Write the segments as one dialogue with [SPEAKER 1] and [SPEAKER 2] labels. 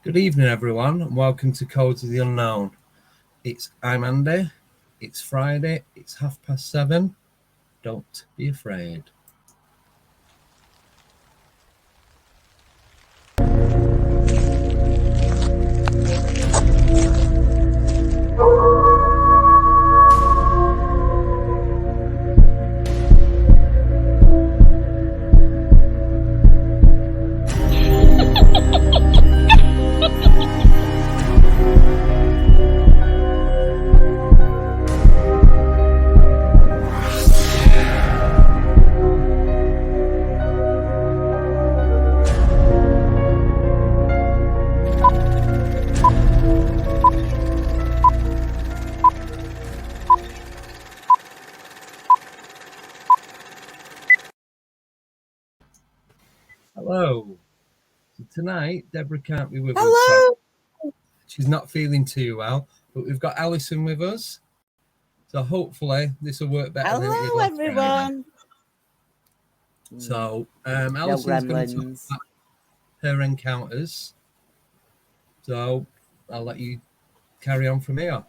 [SPEAKER 1] Good evening, everyone, and welcome to Codes of the Unknown. I'm Andy. It's Friday. It's 7:30. Don't be afraid. Hello. So tonight, Deborah can't be with us.
[SPEAKER 2] Hello.
[SPEAKER 1] She's not feeling too well, but we've got Alison with us. So hopefully this will work better than it did last
[SPEAKER 2] everyone.
[SPEAKER 1] Friday. So Alison's going to talk about her encounters. So I'll let you carry on from here.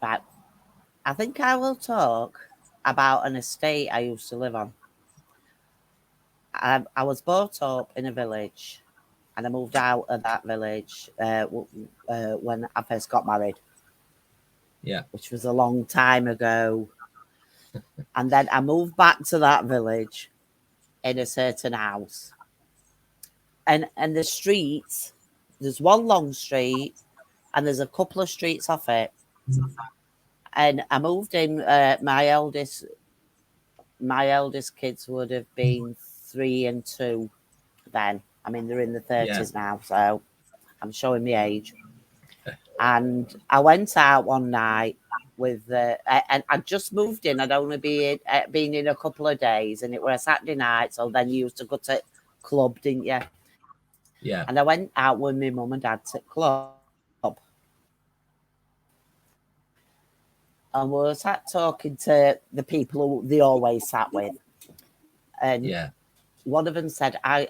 [SPEAKER 2] Right. I think I will talk about an estate I used to live on. I was brought up in a village, and I moved out of that village when I first got married.
[SPEAKER 1] Yeah.
[SPEAKER 2] Which was a long time ago. And then I moved back to that village in a certain house. And the streets, there's one long street, and there's a couple of streets off it. And I moved in. My eldest kids would have been 3 and 2 then. I mean, they're in the 30s now, so I'm showing my age. And I went out one night with, and I just moved in. I'd only been in a couple of days, and it was a Saturday night. So then you used to go to club, didn't you?
[SPEAKER 1] Yeah.
[SPEAKER 2] And I went out with my mum and dad to club. And we were sat talking to the people who they always sat with. And one of them said, I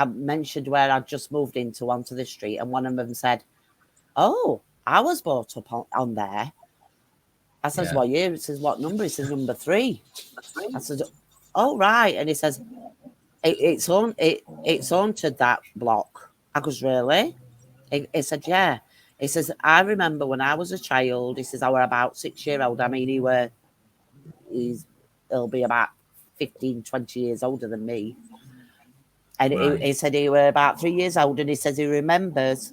[SPEAKER 2] mentioned where I'd just moved onto the street. And one of them said, oh, I was brought up on there. I says, what year? He says, what number? He says, number 3. I said, oh, right. And he says, it's haunted, that block. I goes, really? He said, yeah. He says, I remember when I was a child, he says, I were about 6-year-old. I mean, he'll be about 15, 20 years older than me. And he said he were about 3 years old, and he says he remembers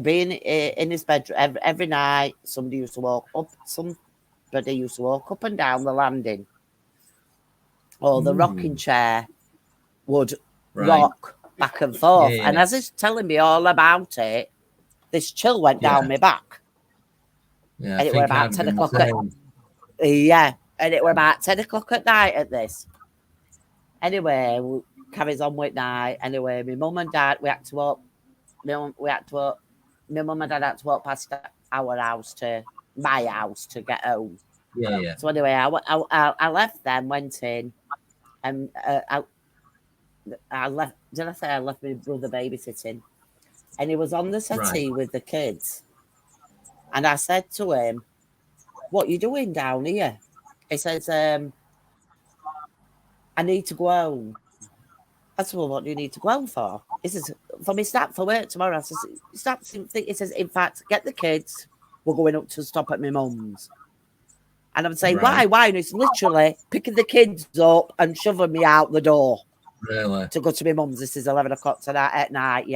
[SPEAKER 2] being in his bedroom every night. Somebody used to walk up and down the landing, or the rocking chair would rock back and forth. And as he's telling me all about it, this chill went down my back.
[SPEAKER 1] Yeah,
[SPEAKER 2] and it were about 10 o'clock. And it were about 10 o'clock at night at this. Anyway, we carries on with night. Anyway, my mum and dad, we had to walk. My mum and dad had to walk past our house to my house to get home.
[SPEAKER 1] Yeah.
[SPEAKER 2] So anyway, I left them, went in, and I left. Did I say I left my brother babysitting? And he was on the settee with the kids. And I said to him, what are you doing down here? He says, I need to go home. I said, well, what do you need to go home for? He says, for me start for work tomorrow. I says, he says, in fact, get the kids. We're going up to stop at my mum's. And I'm saying, why? And he's literally picking the kids up and shoving me out the door.
[SPEAKER 1] Really?
[SPEAKER 2] To go to my mum's. This is 11 o'clock tonight at night,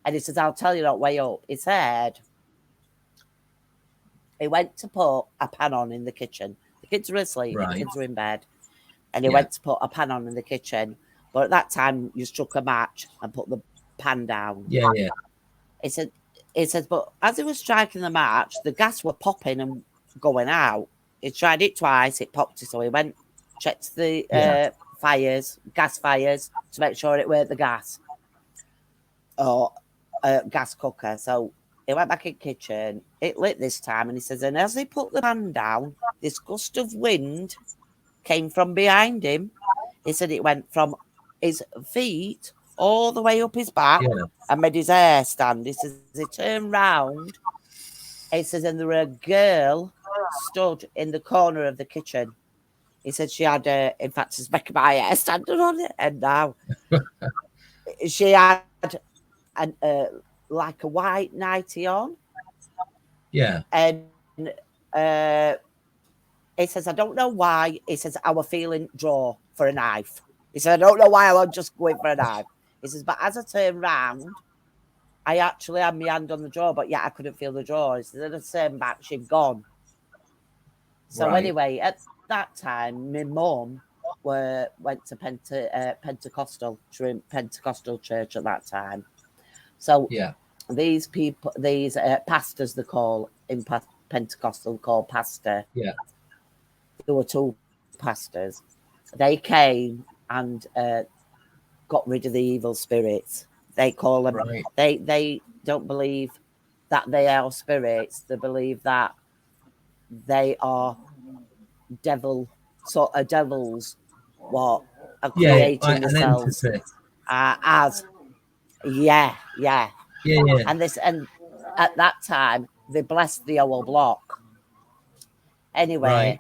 [SPEAKER 2] And he says, I'll tell you that way up. He said he went to put a pan on in the kitchen. The kids were asleep. The kids were in bed. And he went to put a pan on in the kitchen. But at that time, you struck a match and put the pan down.
[SPEAKER 1] Yeah.
[SPEAKER 2] He said, but as he was striking the match, the gas were popping and going out. He tried it twice. It popped. So he went, checked the gas fires, to make sure it weren't the gas. Or gas cooker. So he went back in the kitchen. It lit this time, and he says, and as he put the pan down, this gust of wind came from behind him. He said it went from his feet all the way up his back and made his hair stand. He says he turned round. He says, and there were a girl stood in the corner of the kitchen. He said she had, in fact, his making my hair standing on it. And now she had like a white nightie on.
[SPEAKER 1] Yeah.
[SPEAKER 2] And he says, I don't know why. He says, I was feeling draw for a knife. He said, I don't know why I was just going for a knife. He says, but as I turned round, I actually had my hand on the drawer, but I couldn't feel the drawer. He said, at the same back, she'd gone. So anyway, at that time, my mum went to Pentecostal. She was in Pentecostal church at that time. So these people, these pastors, they call in Pentecostal, called pastor.
[SPEAKER 1] Yeah.
[SPEAKER 2] There were 2 pastors. They came and got rid of the evil spirits. They call them.
[SPEAKER 1] Right.
[SPEAKER 2] They don't believe that they are spirits. They believe that they are devils what are creating themselves as yeah. And at that time they blessed the whole block. Anyway,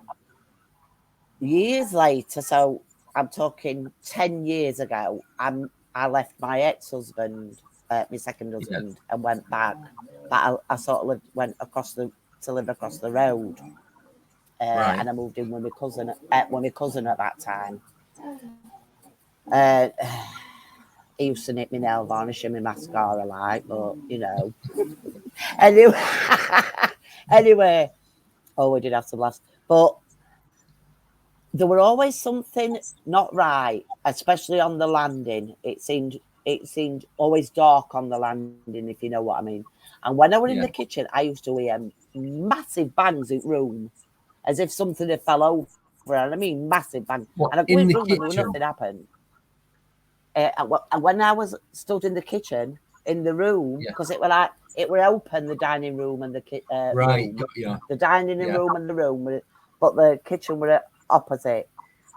[SPEAKER 2] years later, so I'm talking 10 years ago, I left my ex-husband, my second husband, and went back. But I sort of went to live across the road. And I moved in with my cousin at that time. He used to knit me nail varnish and my mascara like, but you know. Anyway, we did have some laughs. But there were always something not right, especially on the landing. It seemed always dark on the landing, if you know what I mean. And when I was in the kitchen, I used to hear massive bangs in the room, as if something had fell over. And I mean massive bangs. And I go in the room and nothing happened. And when I was stood in the kitchen, in the room, because it were open, the dining room and the room. The dining room and the room, but the kitchen were opposite,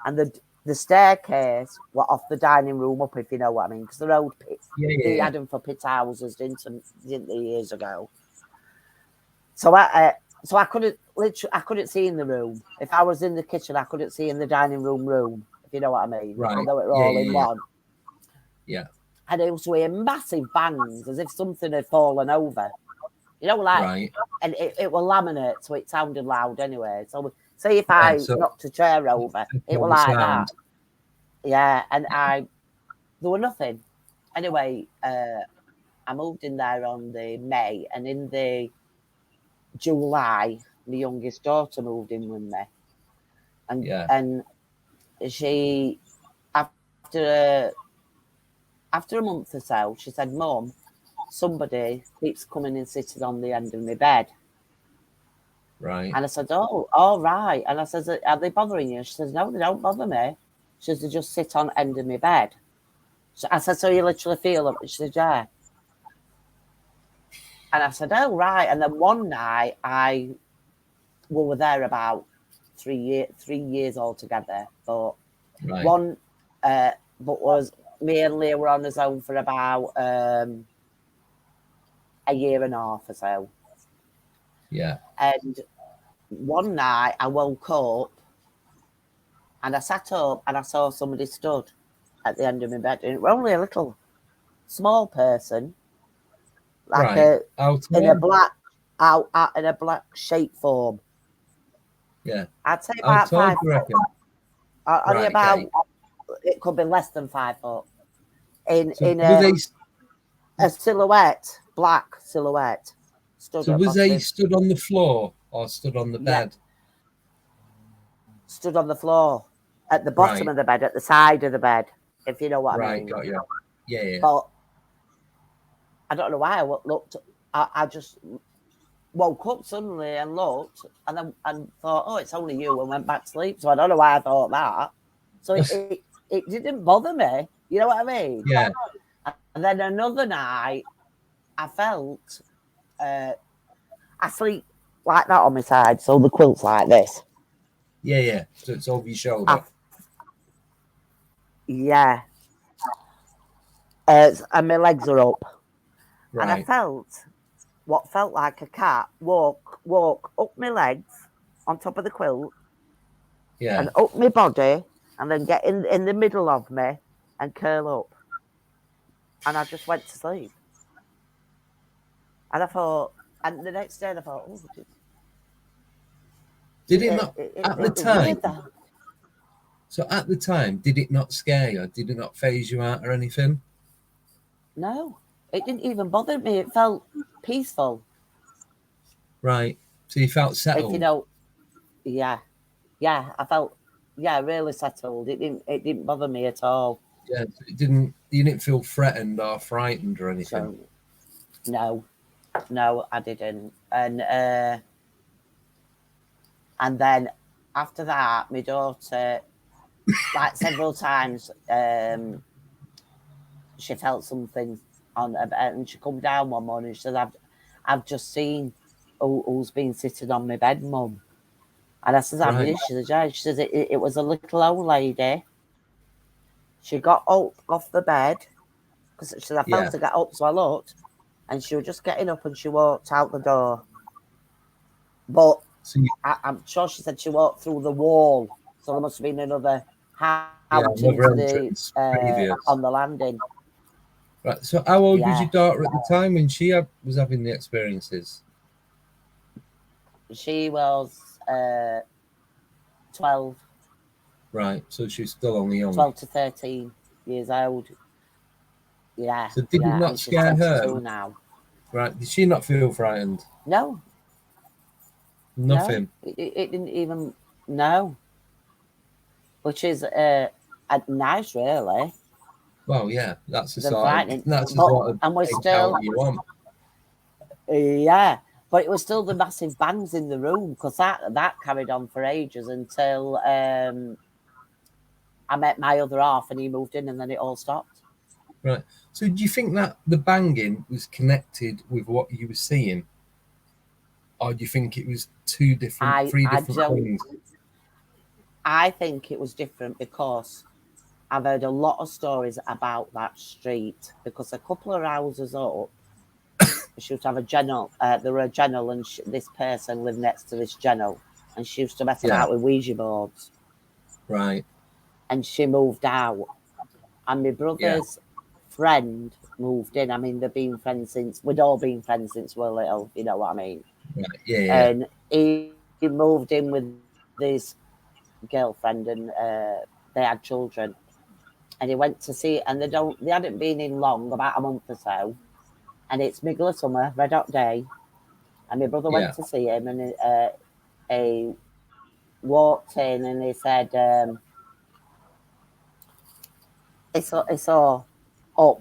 [SPEAKER 2] and the staircase were off the dining room up, if you know what I mean, because the road pits. They had them for pit houses, didn't they, years ago? So I couldn't see in the room. If I was in the kitchen, I couldn't see in the dining room, if you know what I mean.
[SPEAKER 1] Right.
[SPEAKER 2] Although it were all in one.
[SPEAKER 1] Yeah.
[SPEAKER 2] And it was hear massive bangs, as if something had fallen over. You know, like, and it was laminate, so it sounded loud anyway. So say if I knocked a chair over, it was like that. Yeah, and there was nothing. Anyway, I moved in there on the May, and in the July, my youngest daughter moved in with me. And she, after a month or so, she said, Mum, somebody keeps coming and sitting on the end of my bed.
[SPEAKER 1] Right.
[SPEAKER 2] And I said, oh, all right. And I said, are they bothering you? She says, no, they don't bother me. She says, they just sit on the end of my bed. So I said, so you literally feel them? She said, yeah. And I said, oh, right. And then one night, we were there about 3 years altogether. But but was me and Leah were on his own for about a year and a half or so.
[SPEAKER 1] Yeah.
[SPEAKER 2] And one night I woke up and I sat up and I saw somebody stood at the end of my bed. And it was only a little small person, like in a black shape form.
[SPEAKER 1] Yeah.
[SPEAKER 2] I'd say about 5 foot. Only about it could be less than 5 foot. In a silhouette, black silhouette.
[SPEAKER 1] So was they stood on the floor or stood on the bed?
[SPEAKER 2] Stood on the floor, at the bottom of the bed, at the side of the bed, if you know what I mean.
[SPEAKER 1] Right, got you. Yeah.
[SPEAKER 2] But I don't know why I looked. I just woke up suddenly and looked and thought, oh, it's only you, and went back to sleep. So I don't know why I thought that. So it didn't bother me. You know what I mean?
[SPEAKER 1] Yeah.
[SPEAKER 2] And then another night, I felt I sleep like that on my side, so the quilt's like this.
[SPEAKER 1] Yeah. So it's over your shoulder.
[SPEAKER 2] Yeah. and my legs are up.
[SPEAKER 1] Right.
[SPEAKER 2] And I felt what felt like a cat walk up my legs on top of the quilt and up my body and then get in the middle of me and curl up. And I just went to sleep. And I thought, and the next day I thought, oh,
[SPEAKER 1] did it not at the time?
[SPEAKER 2] Weird,
[SPEAKER 1] so at the time, did it not scare you? Did it not phase you out or anything?
[SPEAKER 2] No, it didn't even bother me. It felt peaceful.
[SPEAKER 1] Right. So you felt settled.
[SPEAKER 2] If you know, yeah, I felt really settled. It didn't bother me at all.
[SPEAKER 1] Yeah, you didn't feel threatened or frightened or anything.
[SPEAKER 2] So, no, I didn't. And then after that, my daughter, like several times, she felt something on her bed, and she come down one morning. She said, "I've just seen who's been sitting on my bed, Mum." And I said, "Have you?" She said, "Yeah." She says, "It was a little old lady. She got up off the bed because she said I felt to get up, so I looked, and she was just getting up, and she walked out the door. But I'm sure she said she walked through the wall, so there must have been another house on the landing."
[SPEAKER 1] Right. So how old was your daughter at the time when she was having the experiences?
[SPEAKER 2] She was 12.
[SPEAKER 1] Right. So she's still only young.
[SPEAKER 2] 12 to 13 years old. Yeah.
[SPEAKER 1] So did it not scare her?
[SPEAKER 2] Now.
[SPEAKER 1] Right. Did she not feel frightened?
[SPEAKER 2] No.
[SPEAKER 1] Nothing.
[SPEAKER 2] No, it didn't even. No. Which is nice, really.
[SPEAKER 1] Well, yeah, that's the sort of
[SPEAKER 2] and we're still
[SPEAKER 1] you want.
[SPEAKER 2] Yeah, but it was still the massive bangs in the room because that carried on for ages until I met my other half and he moved in and then it all stopped.
[SPEAKER 1] Right. So do you think that the banging was connected with what you were seeing, or do you think it was three different things?
[SPEAKER 2] I think it was different because I've heard a lot of stories about that street because a couple of houses up, she used to have a general. There were a general, and this person lived next to this general, and she used to mess about with Ouija boards.
[SPEAKER 1] Right.
[SPEAKER 2] And she moved out, and my brother's friend moved in. I mean, we'd all been friends since we were little. You know what I mean?
[SPEAKER 1] Right. Yeah.
[SPEAKER 2] And he moved in with his girlfriend, and they had children. And he went to see, and they hadn't been in long, about a month or so. And it's middle of summer, red hot day. And my brother went to see him, and he walked in, and he said, he saw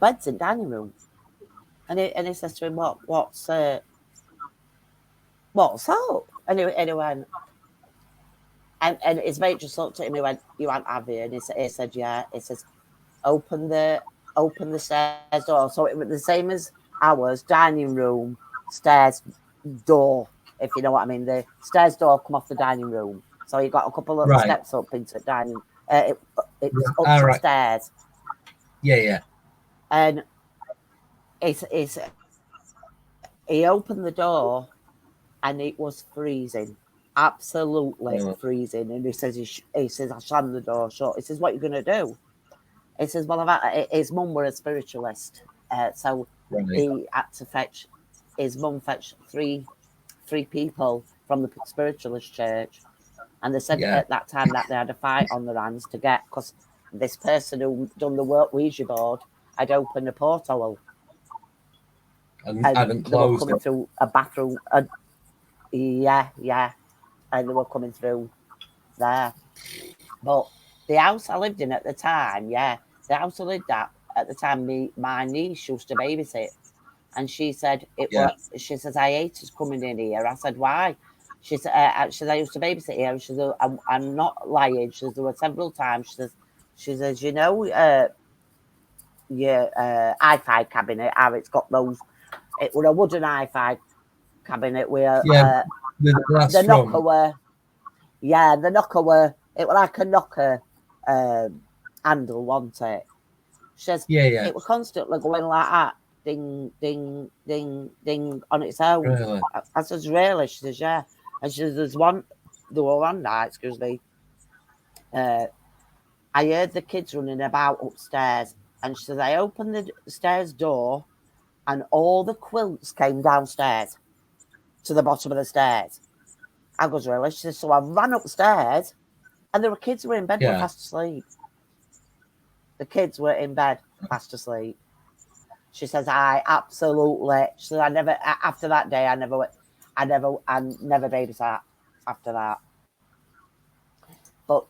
[SPEAKER 2] beds in dining room. And he says to him, what's up? And he went, and his mate just looked at him, he went, "You aren't happy?" And he said, "Yeah." He says, open the stairs door. So it was the same as ours, dining room, stairs door, if you know what I mean. The stairs door come off the dining room. So you got a couple of steps up into the dining. It's up some stairs.
[SPEAKER 1] Yeah.
[SPEAKER 2] And he opened the door and it was freezing. Absolutely freezing. And he says, I slammed the door shut. He says, "What are you going to do?" He says, "Well, his mum were a spiritualist. So he had to his mum fetched three people from the spiritualist church. And they said at that time that they had a fight on their hands to get, because this person who done the Ouija board had opened a porthole.
[SPEAKER 1] And hadn't closed
[SPEAKER 2] they were coming through a bathroom. Yeah. And they were coming through there. But the house I lived in at the time, the house I lived at the time, my niece used to babysit. And she said, she says, "I hate us coming in here." I said, "Why?" She said, "I used to babysit here." She said, I'm not lying. She says, "There were several times." She says, "You know, your hi-fi cabinet, how it's got those, it was a wooden hi-fi cabinet where the knocker were, the knocker were, it was like a knocker handle, wasn't it?" She says,
[SPEAKER 1] Yeah.
[SPEAKER 2] It was constantly going like that. Ding, ding, ding, ding on its own.
[SPEAKER 1] Really?
[SPEAKER 2] I says, really? She says, yeah. And she says, there were one night, excuse me, I heard the kids running about upstairs. And she says, I opened the stairs door and all the quilts came downstairs to the bottom of the stairs. I goes, really? She says, so I ran upstairs and there were kids who were in bed, were fast asleep. The kids were in bed, fast asleep. She says, I absolutely, she says, I never, after that day, I never babysat after that. But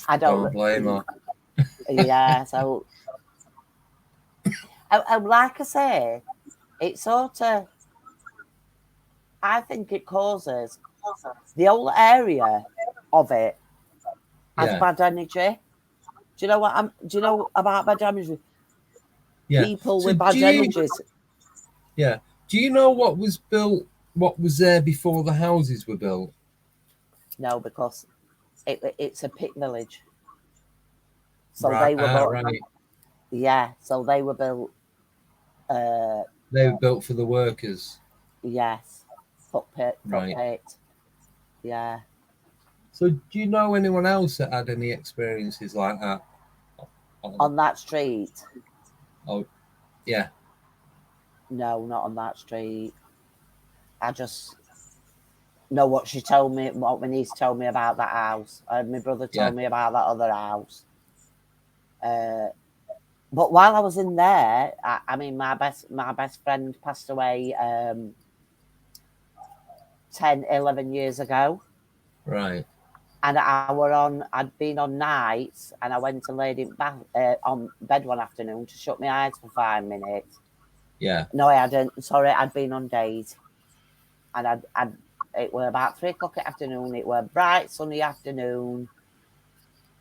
[SPEAKER 2] I don't
[SPEAKER 1] blame her.
[SPEAKER 2] Yeah, so, like I say, it sort of, I think it causes the whole area of it has bad energy. Do you know what do you know about bad energy?
[SPEAKER 1] Yeah.
[SPEAKER 2] People with bad energies.
[SPEAKER 1] Yeah. Do you know what was built, what was there before the houses were built?
[SPEAKER 2] No, because it's a pit village. So they were built.
[SPEAKER 1] Right.
[SPEAKER 2] Yeah, so they were built.
[SPEAKER 1] They were built for the workers.
[SPEAKER 2] Yes. Pit. Yeah.
[SPEAKER 1] So do you know anyone else that had any experiences like that?
[SPEAKER 2] On that street?
[SPEAKER 1] Oh, yeah.
[SPEAKER 2] No, not on that street. I just know what she told me, what my niece told me about that house. And my brother told me about that other house. But while I was in there, I mean, my best friend passed away 10, 11 years ago.
[SPEAKER 1] Right.
[SPEAKER 2] And I'd been on nights and I went and laid on bed one afternoon to shut my eyes for 5 minutes.
[SPEAKER 1] Yeah.
[SPEAKER 2] No, I hadn't. Sorry, I'd been on days. And it were about 3 o'clock in the afternoon. It were a bright, sunny afternoon.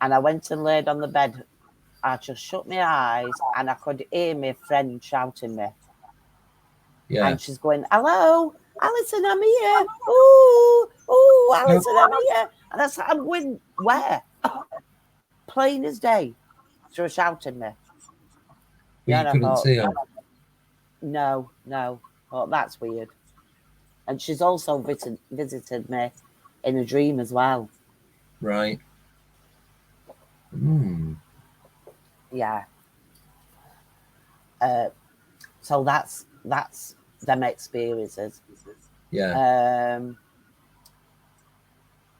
[SPEAKER 2] And I went and laid on the bed. I just shut my eyes and I could hear my friend shouting me.
[SPEAKER 1] Yeah.
[SPEAKER 2] And she's going, hello, Alison, I'm here. Ooh, Alison, I'm here. And I said, I'm going, where? Plain as day. She was shouting me.
[SPEAKER 1] But you couldn't see her?
[SPEAKER 2] No. Oh, that's weird. And she's also visited me in a dream as well.
[SPEAKER 1] Right.
[SPEAKER 2] Yeah. So that's them experiences.
[SPEAKER 1] Yeah.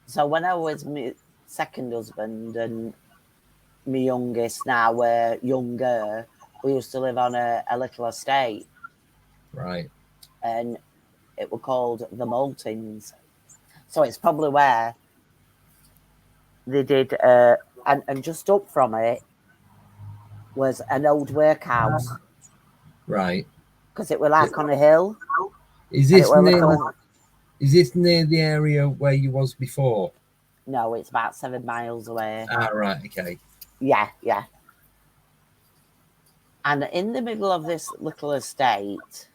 [SPEAKER 2] So when I was my second husband and my youngest now were younger, we used to live on a little estate.
[SPEAKER 1] Right.
[SPEAKER 2] And it was called the Maltings. So it's probably where they did, and just up from it was an old workhouse.
[SPEAKER 1] Right.
[SPEAKER 2] Because it was like on a hill.
[SPEAKER 1] Is this near the area where you was before?
[SPEAKER 2] No, it's about 7 miles away.
[SPEAKER 1] Right, okay.
[SPEAKER 2] Yeah. And in the middle of this little estate,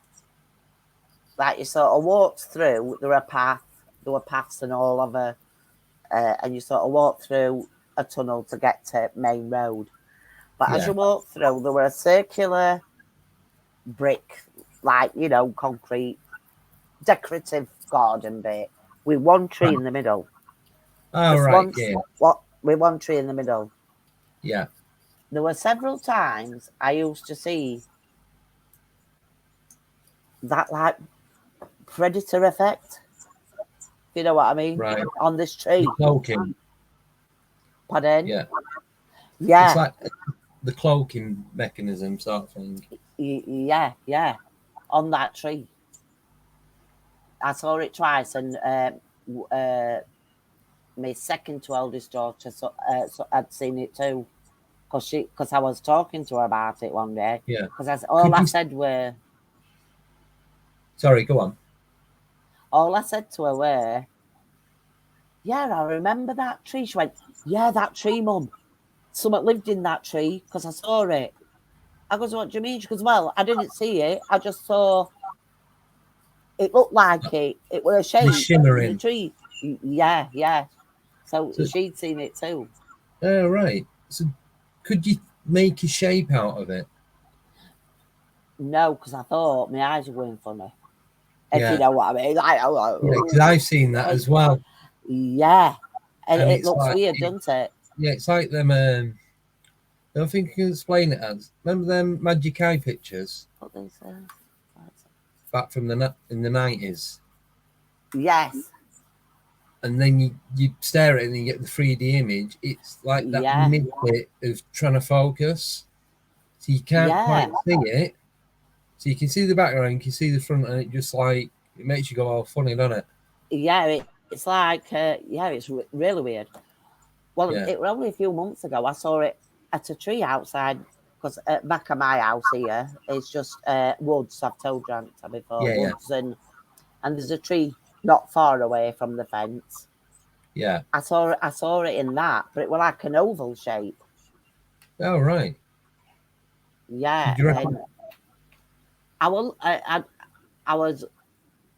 [SPEAKER 2] like you sort of walked through, there were paths and all of it, and you sort of walked through a tunnel to get to main road. But as you walked through, there were a circular brick, like, concrete, decorative garden bit with one tree in the middle.
[SPEAKER 1] Oh, right,
[SPEAKER 2] with one tree in the middle.
[SPEAKER 1] Yeah.
[SPEAKER 2] There were several times I used to see that, like, predator effect. You know what I mean?
[SPEAKER 1] Right.
[SPEAKER 2] On this tree.
[SPEAKER 1] The cloaking.
[SPEAKER 2] Pardon?
[SPEAKER 1] Yeah.
[SPEAKER 2] Yeah.
[SPEAKER 1] It's like the cloaking mechanism sort of thing.
[SPEAKER 2] Yeah. On that tree. I saw it twice, and my second to eldest daughter had seen it too, because I was talking to her about it one day.
[SPEAKER 1] Yeah.
[SPEAKER 2] Because I said were.
[SPEAKER 1] Sorry, go on.
[SPEAKER 2] All I said to her were, yeah, I remember that tree. She went, yeah, that tree, Mum. Someone lived in that tree because I saw it. I goes, what do you mean? She goes, well, I didn't see it. I just saw. It looked like it. It was a shape.
[SPEAKER 1] Shimmering.
[SPEAKER 2] The tree. Yeah. So she'd seen it too.
[SPEAKER 1] Oh, right. So could you make a shape out of it?
[SPEAKER 2] No, because I thought my eyes were going funny. If
[SPEAKER 1] Yeah.
[SPEAKER 2] you know what I mean. Like,
[SPEAKER 1] Yeah, because I've seen that as well.
[SPEAKER 2] Yeah. And it looks
[SPEAKER 1] like,
[SPEAKER 2] weird, doesn't it?
[SPEAKER 1] Yeah, it's like them. I don't think you can explain it as. Remember them magic eye pictures
[SPEAKER 2] What they say?
[SPEAKER 1] back from in the 90s?
[SPEAKER 2] Yes.
[SPEAKER 1] And then you stare at it and you get the 3D image. It's like that bit of trying to focus. So you can't quite see it. So you can see the background, you can see the front, and it just like, it makes you go all funny, doesn't it?
[SPEAKER 2] Yeah, it's like, it's really weird. Well, it was only a few months ago. I saw it at a tree outside, because at back of my house here is just woods. I've told you before, woods, and there's a tree not far away from the fence.
[SPEAKER 1] Yeah.
[SPEAKER 2] I saw it in that, but it was like an oval shape.
[SPEAKER 1] Oh, right.
[SPEAKER 2] Yeah. And I was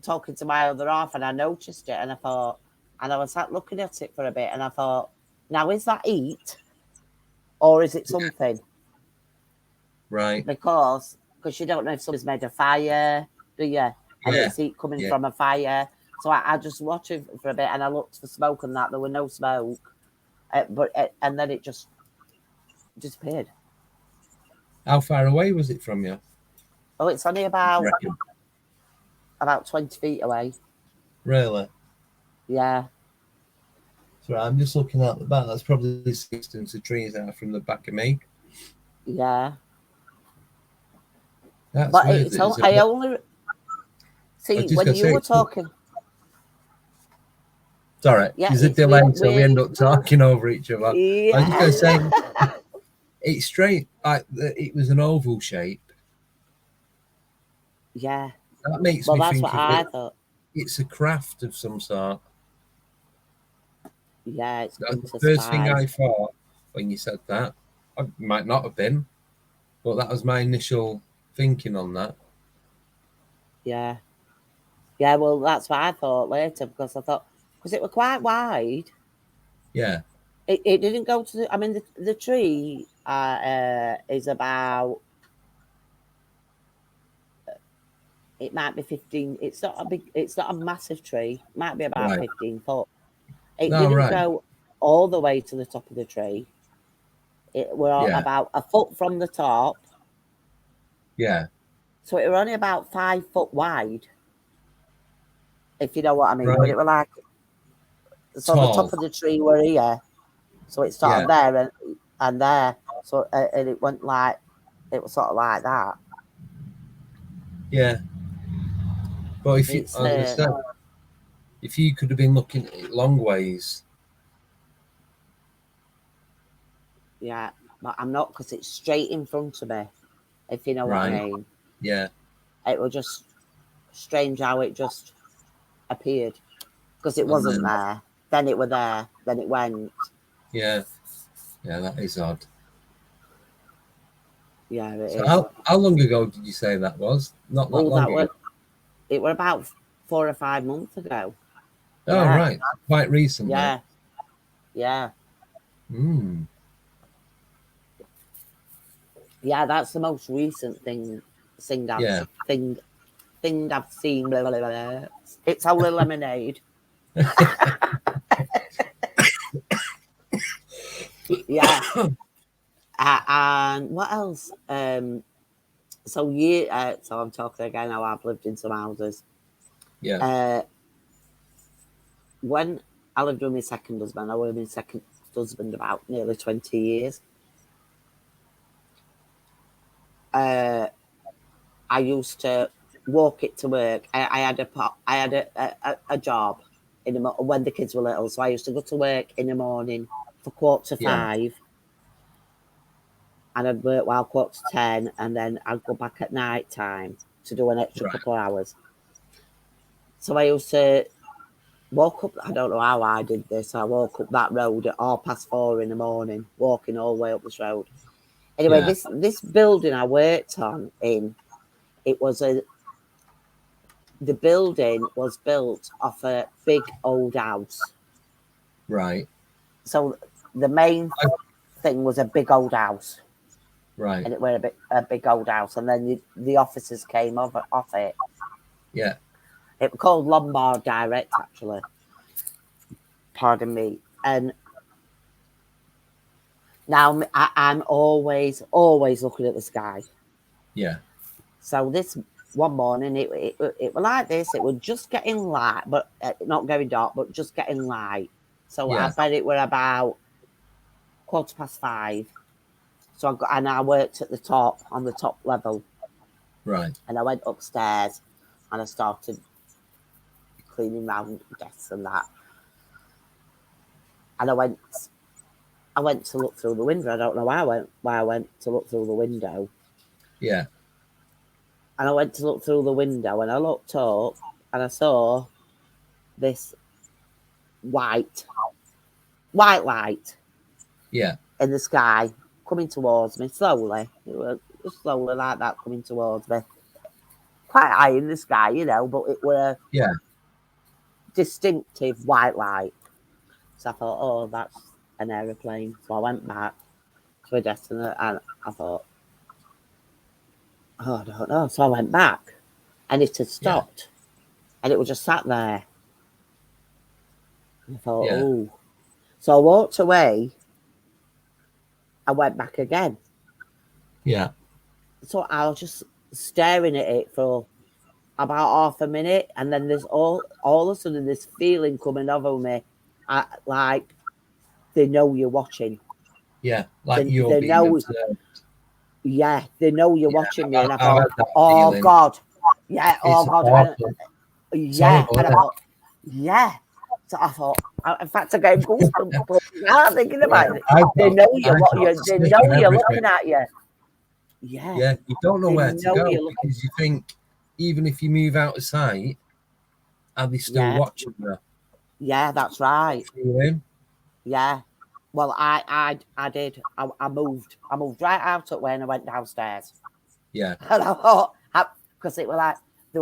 [SPEAKER 2] talking to my other half and I noticed it and I thought, and I was like looking at it for a bit and I thought, now is that heat or is it something?
[SPEAKER 1] Right.
[SPEAKER 2] Because you don't know if something's made of fire, do you? And it's heat coming from a fire. So I just watched it for a bit and I looked for smoke and that. There was no smoke. And then it just disappeared.
[SPEAKER 1] How far away was it from you?
[SPEAKER 2] Oh, it's only about 20 feet away.
[SPEAKER 1] Really?
[SPEAKER 2] Yeah.
[SPEAKER 1] So I'm just looking at the back. That's probably the distance of trees out from the back of me.
[SPEAKER 2] Yeah.
[SPEAKER 1] That's
[SPEAKER 2] but
[SPEAKER 1] weird.
[SPEAKER 2] I only see when you were talking.
[SPEAKER 1] Sorry, there's a delay, so we end up talking over each other.
[SPEAKER 2] Yeah.
[SPEAKER 1] I was just going to say, it's straight, like it was an oval shape.
[SPEAKER 2] Yeah.
[SPEAKER 1] That makes me
[SPEAKER 2] that's
[SPEAKER 1] think
[SPEAKER 2] what I thought.
[SPEAKER 1] It's a craft of some sort.
[SPEAKER 2] Yeah, it's
[SPEAKER 1] the first thing I thought when you said that. I might not have been, but that was my initial thinking on that.
[SPEAKER 2] Yeah. Yeah, well, that's what I thought later because I thought, because it was quite wide.
[SPEAKER 1] Yeah.
[SPEAKER 2] It didn't go to the, I mean, the tree is about, it might be 15, it's not a massive tree. It might be about 15 foot. It didn't go all the way to the top of the tree. It were about a foot from the top.
[SPEAKER 1] Yeah.
[SPEAKER 2] So it were only about 5 foot wide. If you know what I mean. But it were like, so the top of the tree were here. So it started there and there. So and it went like, it was sort of like that.
[SPEAKER 1] Yeah. But if you, if you could have been looking at it long ways.
[SPEAKER 2] Yeah, but I'm not, because it's straight in front of me, if you know what I mean.
[SPEAKER 1] Yeah.
[SPEAKER 2] It was just strange how it just appeared, because it wasn't there. Then it were there. Then it went.
[SPEAKER 1] Yeah. Yeah, that is odd.
[SPEAKER 2] Yeah, it
[SPEAKER 1] so
[SPEAKER 2] is.
[SPEAKER 1] How long ago did you say that was? Not that long ago.
[SPEAKER 2] It were about 4 or 5 months ago.
[SPEAKER 1] Oh, right. Quite recently.
[SPEAKER 2] Yeah. Yeah. Yeah, that's the most recent thing I've seen. Blah, blah, blah. It's only lemonade. Yeah. And what else? So I'm talking again how I've lived in some houses.
[SPEAKER 1] Yeah.
[SPEAKER 2] When I lived with my second husband, I was with my second husband about nearly 20 years. I used to walk it to work. I had a job when the kids were little, so I used to go to work in the morning for 4:45, and I'd work while 10:15, and then I'd go back at night time to do an extra couple of hours. So I used to walk up. I don't know how I did this. I walk up that road at 4:30 in the morning, walking all the way up this road. Anyway, this building I worked in, it was the building was built off a big old house.
[SPEAKER 1] Right.
[SPEAKER 2] So the main thing was a big old house.
[SPEAKER 1] Right.
[SPEAKER 2] And it were a big old house. And then the officers came off it.
[SPEAKER 1] Yeah.
[SPEAKER 2] It was called Lombard Direct, actually. Pardon me. And now I'm always looking at the sky.
[SPEAKER 1] Yeah.
[SPEAKER 2] So this one morning, it was like this. It was just getting light, but not going dark, but just getting light. So I bet it were about 5:15. So I worked at the top, on the top level.
[SPEAKER 1] Right.
[SPEAKER 2] And I went upstairs and I started cleaning around desks and that. And I went to look through the window. I don't know why I went to look through the window.
[SPEAKER 1] Yeah.
[SPEAKER 2] And I went to look through the window and I looked up and I saw this white light.
[SPEAKER 1] Yeah.
[SPEAKER 2] In the sky coming towards me slowly. It was slowly like that coming towards me. Quite high in the sky, but it were
[SPEAKER 1] Yeah.
[SPEAKER 2] distinctive white light. So I thought, oh, that's an aeroplane. So I went back to a desk and I thought, oh, I don't know. So I went back and it had stopped and it was just sat there. I thought, oh. So I walked away. I went back again.
[SPEAKER 1] Yeah.
[SPEAKER 2] So I was just staring at it for about half a minute, and then there's all of a sudden this feeling coming over me, like they know you're watching.
[SPEAKER 1] Yeah, like you're being observed.
[SPEAKER 2] Yeah, they know you're watching me, and I
[SPEAKER 1] I've
[SPEAKER 2] thought, oh
[SPEAKER 1] feeling.
[SPEAKER 2] God, yeah, oh God, yeah,
[SPEAKER 1] horrible,
[SPEAKER 2] and I thought, yeah. So I thought, in fact, I gave goosebumps thinking about it. They know you're looking at you. Yeah.
[SPEAKER 1] Yeah, you don't know where to go because you think even if you move out of sight, are they still watching you?
[SPEAKER 2] Yeah, that's right. Yeah. Well, I did. I moved right out of when I went downstairs.
[SPEAKER 1] Yeah.
[SPEAKER 2] And I thought, because it was like it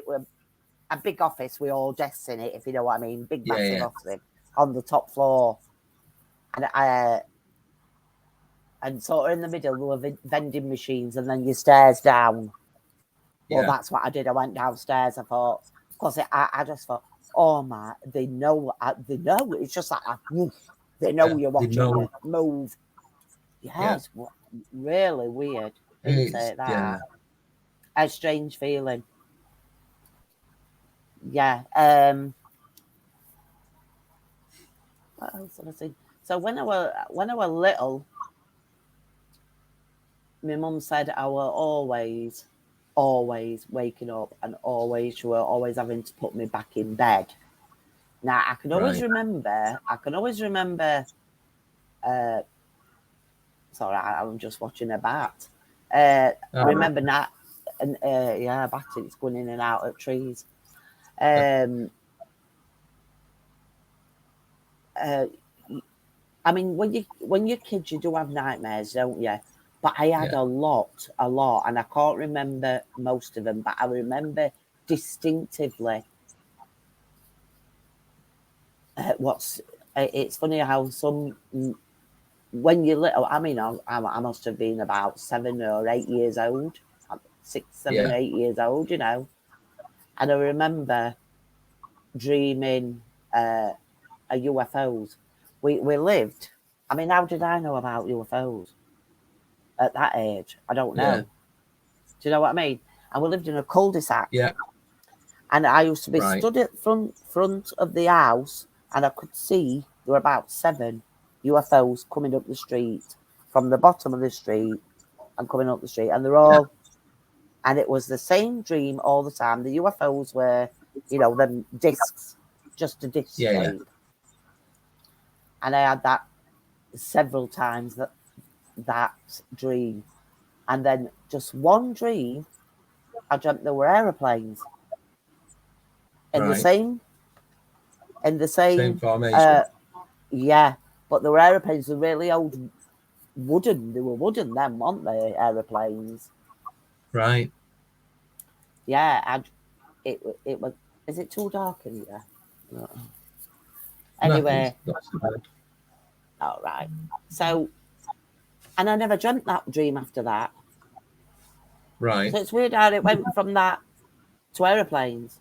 [SPEAKER 2] were a big office with all desks in it, if you know what I mean, big massive office on the top floor, and sort of in the middle there were vending machines, and then your stairs down. Well, that's what I did. I went downstairs. I thought, because I just thought, oh my, they know. It's just like they know you're watching. Move. Yeah, it's really weird. Isn't it? That a strange feeling. Yeah. What else did I see? So when I were little, my mum said I were always waking up, and she were always having to put me back in bed. Now I can always remember. Sorry, I'm just watching a bat. Remember that, and a bat. It's going in and out of trees. I mean, when you're kids, you do have nightmares, don't you? But I had a lot, and I can't remember most of them, but I remember distinctively. It's funny how when you're little, I mean, I must have been about 7 or 8 years old, 6, 7, 8 years old, and I remember dreaming UFOs. We lived. I mean, how did I know about UFOs at that age? I don't know. Do you know what I mean? And we lived in a cul-de-sac.
[SPEAKER 1] Yeah.
[SPEAKER 2] And I used to be stood at front of the house, and I could see there were about 7 UFOs coming up the street from the bottom of the street and coming up the street, and they're all. And it was the same dream all the time. The UFOs were, them discs, just a disc shape. And I had that several times, that dream. And then just one dream, I dreamt there were aeroplanes in the same
[SPEAKER 1] formation.
[SPEAKER 2] But there were aeroplanes, the really old wooden. They were wooden then, weren't they? Aeroplanes.
[SPEAKER 1] Right.
[SPEAKER 2] Yeah, it was. Is it too dark in here? No. Anyway.
[SPEAKER 1] Not so bad.
[SPEAKER 2] All right. So And I never dreamt that dream after that.
[SPEAKER 1] Right.
[SPEAKER 2] So it's weird how it went from that to aeroplanes.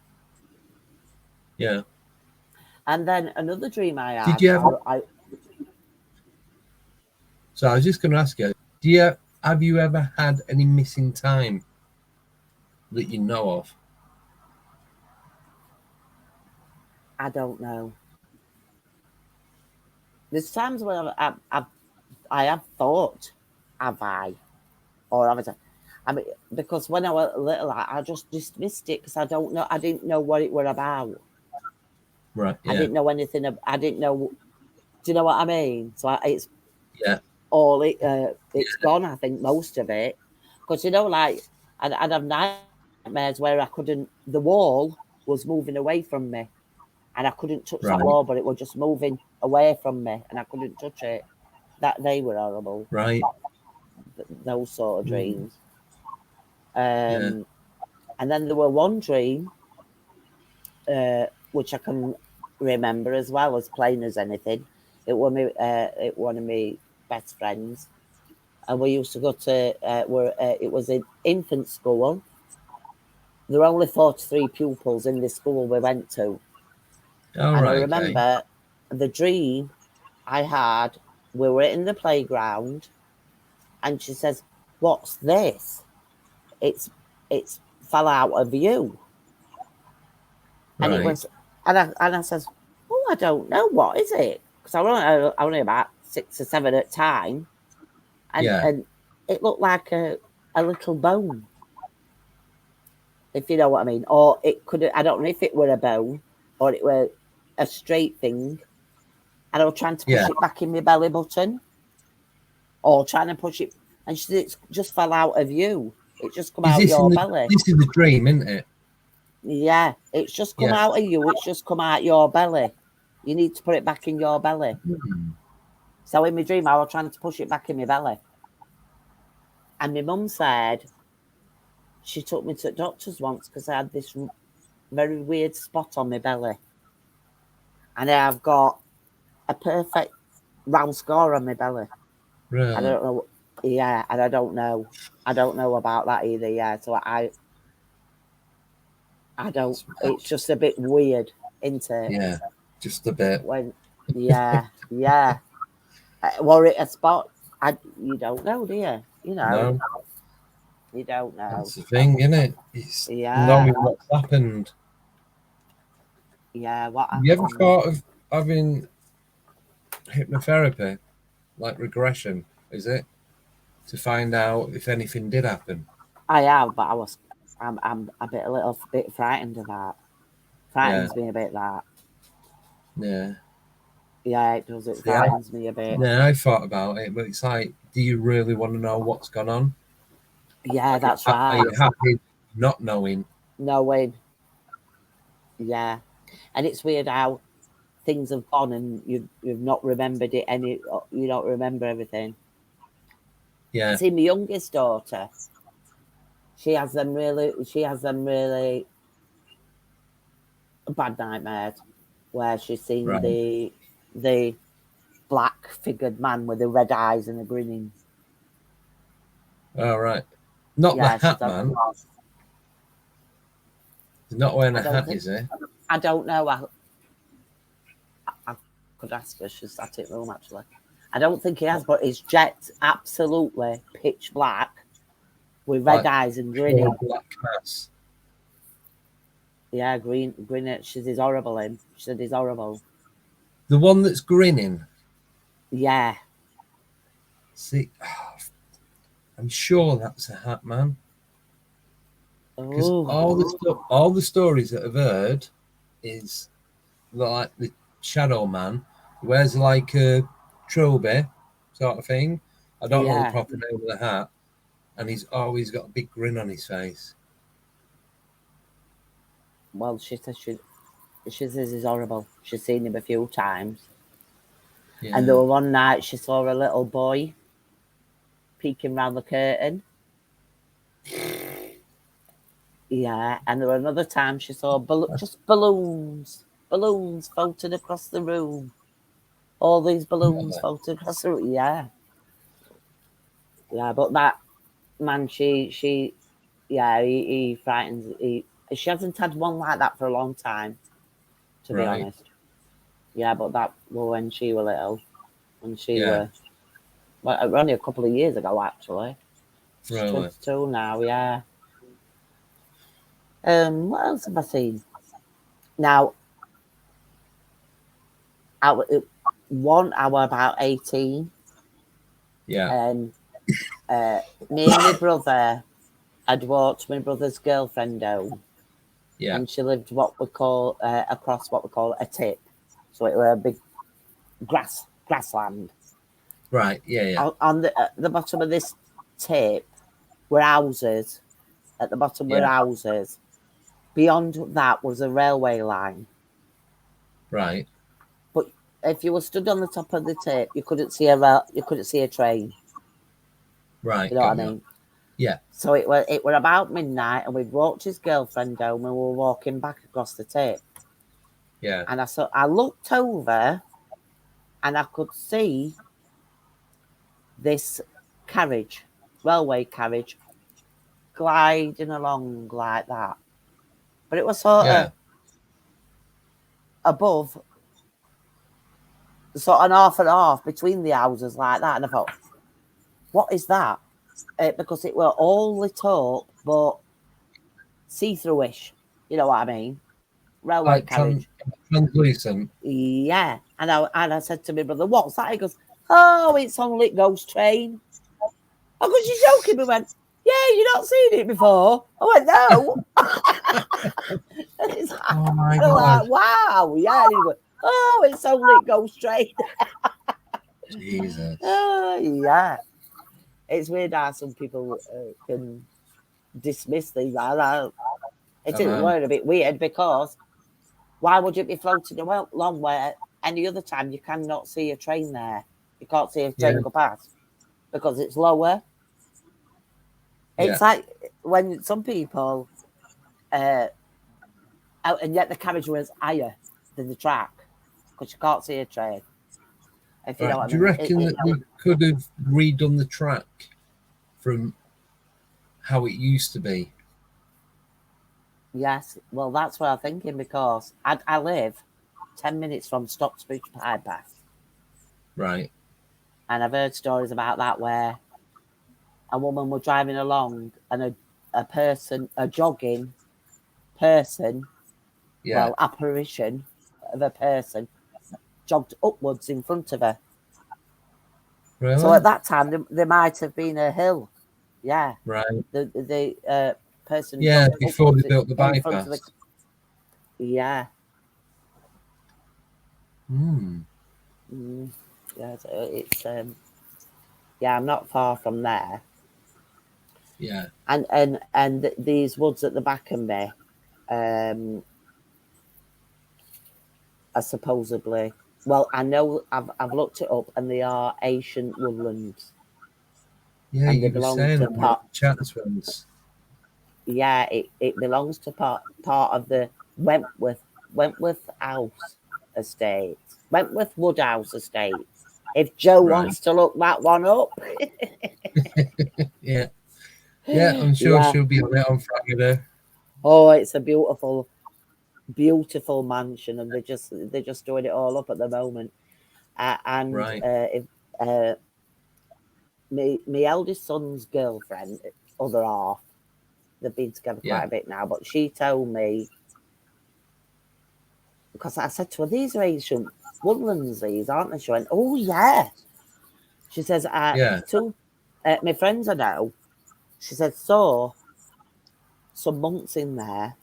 [SPEAKER 1] Yeah.
[SPEAKER 2] And then another dream I had.
[SPEAKER 1] Did you ever? So I was just going to ask you, have you ever had any missing time that you know of?
[SPEAKER 2] I don't know. There's times when I have thought, have I? Or have I? I mean, because when I was little, I just dismissed it because I didn't know what it were about.
[SPEAKER 1] Right. Yeah.
[SPEAKER 2] I didn't know anything. I didn't know. Do you know what I mean? So it's
[SPEAKER 1] all
[SPEAKER 2] it's gone. I think most of it, because like I'd have nightmares where I couldn't. The wall was moving away from me, and I couldn't touch that wall, but it was just moving away from me, and I couldn't touch it. That they were horrible.
[SPEAKER 1] Right.
[SPEAKER 2] Those sort of dreams. And then there were one dream, which I can remember as well as plain as anything. It was one of my best friends, and we used to go to it was in infant school. There were only 43 pupils in this school we went to. And I remember the dream I had. We were in the playground, and she says, "What's this? It's fell out of you." And it was, and I says, "Oh, I don't know, what is it?" Because I was only about 6 or 7 at the time, and it looked like a little bone, if you know what I mean. Or it could, I don't know if it were a bone or it were a straight thing. And I was trying to push it back in my belly button, or trying to push it, and she said, "It just fell out of you. It just come out your belly."
[SPEAKER 1] This is the dream, isn't it?
[SPEAKER 2] Yeah, it's just come out of you. It's just come out your belly. You need to put it back in your belly. So in my dream, I was trying to push it back in my belly. And my mum said she took me to the doctor's once because I had this very weird spot on my belly. And I've got a perfect round score on my belly.
[SPEAKER 1] Right.
[SPEAKER 2] I don't know. Yeah, and I don't know. I don't know about that either. Yeah, so I don't. It's just a bit weird, isn't it?
[SPEAKER 1] Yeah, just a bit.
[SPEAKER 2] Yeah. Were it a spot? You don't know, do you? You know.
[SPEAKER 1] No.
[SPEAKER 2] You don't know.
[SPEAKER 1] That's the thing, isn't it? It's knowing what's happened.
[SPEAKER 2] Yeah, what happened?
[SPEAKER 1] Have you ever thought of having hypnotherapy, like regression, is it? To find out if anything did happen?
[SPEAKER 2] I have, but I'm a little bit frightened of that. Frightens me a bit, that.
[SPEAKER 1] Yeah.
[SPEAKER 2] Yeah, it does. It frightens me a bit.
[SPEAKER 1] Yeah, I thought about it, but it's like, do you really want to know what's gone on?
[SPEAKER 2] Yeah, that's right.
[SPEAKER 1] Are you happy not knowing?
[SPEAKER 2] Knowing. Yeah. And it's weird how things have gone and you've not remembered it you don't remember everything.
[SPEAKER 1] Yeah.
[SPEAKER 2] See, my youngest daughter, she has them really bad nightmares where she's seen the black figured man with the red eyes and the grinning.
[SPEAKER 1] Oh, right. Not the hat man. He's not wearing a hat, is he?
[SPEAKER 2] I don't know. I could ask her. She's at it room, actually. I don't think he has, but his jet's absolutely pitch black with red eyes and grinning.
[SPEAKER 1] Black mass.
[SPEAKER 2] Yeah, grinning. She said he's horrible. She said he's horrible.
[SPEAKER 1] The one that's grinning?
[SPEAKER 2] Yeah.
[SPEAKER 1] See, I'm sure that's a hat man. Because all the stories that I've heard is like the shadow man wears like a trilby sort of thing. I don't know the proper name of the hat, and he's always got a big grin on his face.
[SPEAKER 2] Well, she says he's horrible. She's seen him a few times. Yeah. And there was one night she saw a little boy peeking round the curtain. Yeah, and there was another time she saw just balloons floating across the room. All these balloons floating across the room. Yeah. Yeah, but that man, he frightens. She hasn't had one like that for a long time, to be honest. Yeah, but that was when she was little, when she were, well, only a couple of years ago, actually. She's 22 now, yeah. What else have I seen? Now, one hour about 18.
[SPEAKER 1] Yeah.
[SPEAKER 2] Me and my brother had walked my brother's girlfriend home.
[SPEAKER 1] Yeah.
[SPEAKER 2] And she lived what we call across what we call a tip. So it was a big grassland.
[SPEAKER 1] Right, yeah.
[SPEAKER 2] On the bottom of this tip were houses. At the bottom were houses. Beyond that was a railway line.
[SPEAKER 1] Right.
[SPEAKER 2] But if you were stood on the top of the tip, you couldn't see a train.
[SPEAKER 1] Right.
[SPEAKER 2] You know what I mean?
[SPEAKER 1] Yeah.
[SPEAKER 2] So it were about midnight, and we'd walked his girlfriend home, and we were walking back across the tip.
[SPEAKER 1] Yeah.
[SPEAKER 2] And I looked over, and I could see this railway carriage, gliding along like that. But it was sort of above, sort of half and half between the houses like that. And I thought, what is that? Because it were all lit up, but see-through-ish. You know what I mean? Railway carriage.
[SPEAKER 1] Translucent.
[SPEAKER 2] Yeah. And I said to my brother, what's that? He goes, oh, it's Unlit Ghost Train. Oh, because you're joking. We went, yeah, you've not seen it before. I went, no. It's like,
[SPEAKER 1] oh my God.
[SPEAKER 2] Like, wow. Yeah. And he went, oh, it's Unlit Ghost Train.
[SPEAKER 1] Jesus.
[SPEAKER 2] Yeah. It's weird how some people can dismiss things like that. It is a bit weird because why would you be floating along where any other time you cannot see a train there? You can't see a train go past because it's lower. It's like when some people, and yet the carriage was higher than the track because you can't see a train. If you know what I mean.
[SPEAKER 1] Do you reckon that we could have redone the track from how it used to be?
[SPEAKER 2] Yes, well, that's what I'm thinking because I live 10 minutes from Stocksbridge bypass.
[SPEAKER 1] Right.
[SPEAKER 2] And I've heard stories about that where a woman was driving along and a jogging person, well, apparition of a person, jogged upwards in front of her.
[SPEAKER 1] Really?
[SPEAKER 2] So at that time, there might have been a hill. Yeah.
[SPEAKER 1] Right.
[SPEAKER 2] The person.
[SPEAKER 1] Yeah, before they built the bypass.
[SPEAKER 2] Yeah. Yeah, it's yeah, I'm not far from there.
[SPEAKER 1] Yeah.
[SPEAKER 2] And these woods at the back of me are supposedly, well, I know I've looked it up, and they are ancient woodlands.
[SPEAKER 1] Yeah, and you were saying about Chatsworth.
[SPEAKER 2] Yeah, it belongs to part of the Wentworth House estate, Wentworth Woodhouse estate. If Joe wants to look that one up.
[SPEAKER 1] Yeah, I'm sure she'll be on it on Friday.
[SPEAKER 2] Oh, it's a beautiful mansion, and they're just doing it all up at the moment. And my eldest son's girlfriend, other half, they've been together quite a bit now, but she told me, because I said to her, these are ancient woodlands, these, aren't they? She went, oh, yeah. She says, two, my friends I know, she said, saw some monks in there.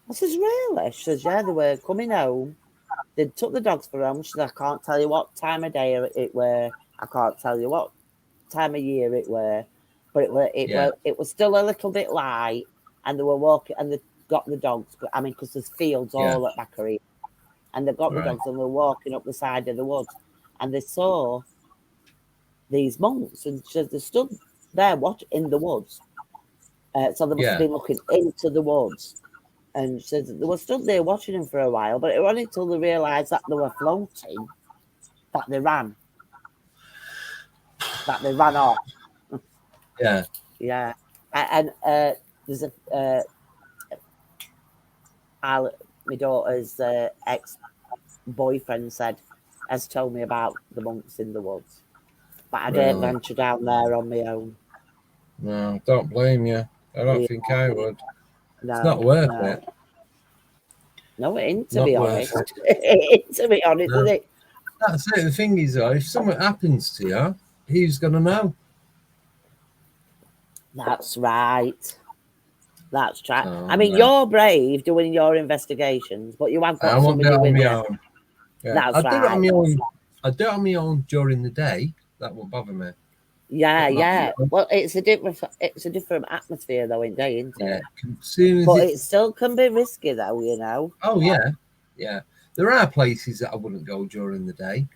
[SPEAKER 2] I says, really? She says, yeah, they were coming home. They took the dogs for home. She said, I can't tell you what time of day it were. I can't tell you what time of year it were. But it was still a little bit light, and they were walking, and they got the dogs. I mean, because there's fields all at back of it, and they got the dogs, and they were walking up the side of the woods, and they saw these monks, and she said they stood there in the woods. So they must have been looking into the woods, and she said they were stood there watching them for a while, but it was only until they realised that they were floating that they ran off.
[SPEAKER 1] Yeah.
[SPEAKER 2] Yeah. And there's my daughter's ex-boyfriend has told me about the monks in the woods, but I don't venture down there on my own.
[SPEAKER 1] No, don't blame you. I don't think I would. No, it's not worth it.
[SPEAKER 2] No, it ain't, to be honest. To be honest, is it?
[SPEAKER 1] That's it. The thing is, though, if something happens to you, who's going to know?
[SPEAKER 2] That's right. That's right. I mean, you're brave doing your investigations, but you have got somebody with you.
[SPEAKER 1] Own. Yeah. That's right. Do it on my own. I do it on my own during the day. That won't bother me.
[SPEAKER 2] Yeah. Well, it's a different atmosphere though in day, isn't it?
[SPEAKER 1] Yeah.
[SPEAKER 2] But it still can be risky though, you know.
[SPEAKER 1] Oh yeah. Yeah. There are places that I wouldn't go during the day.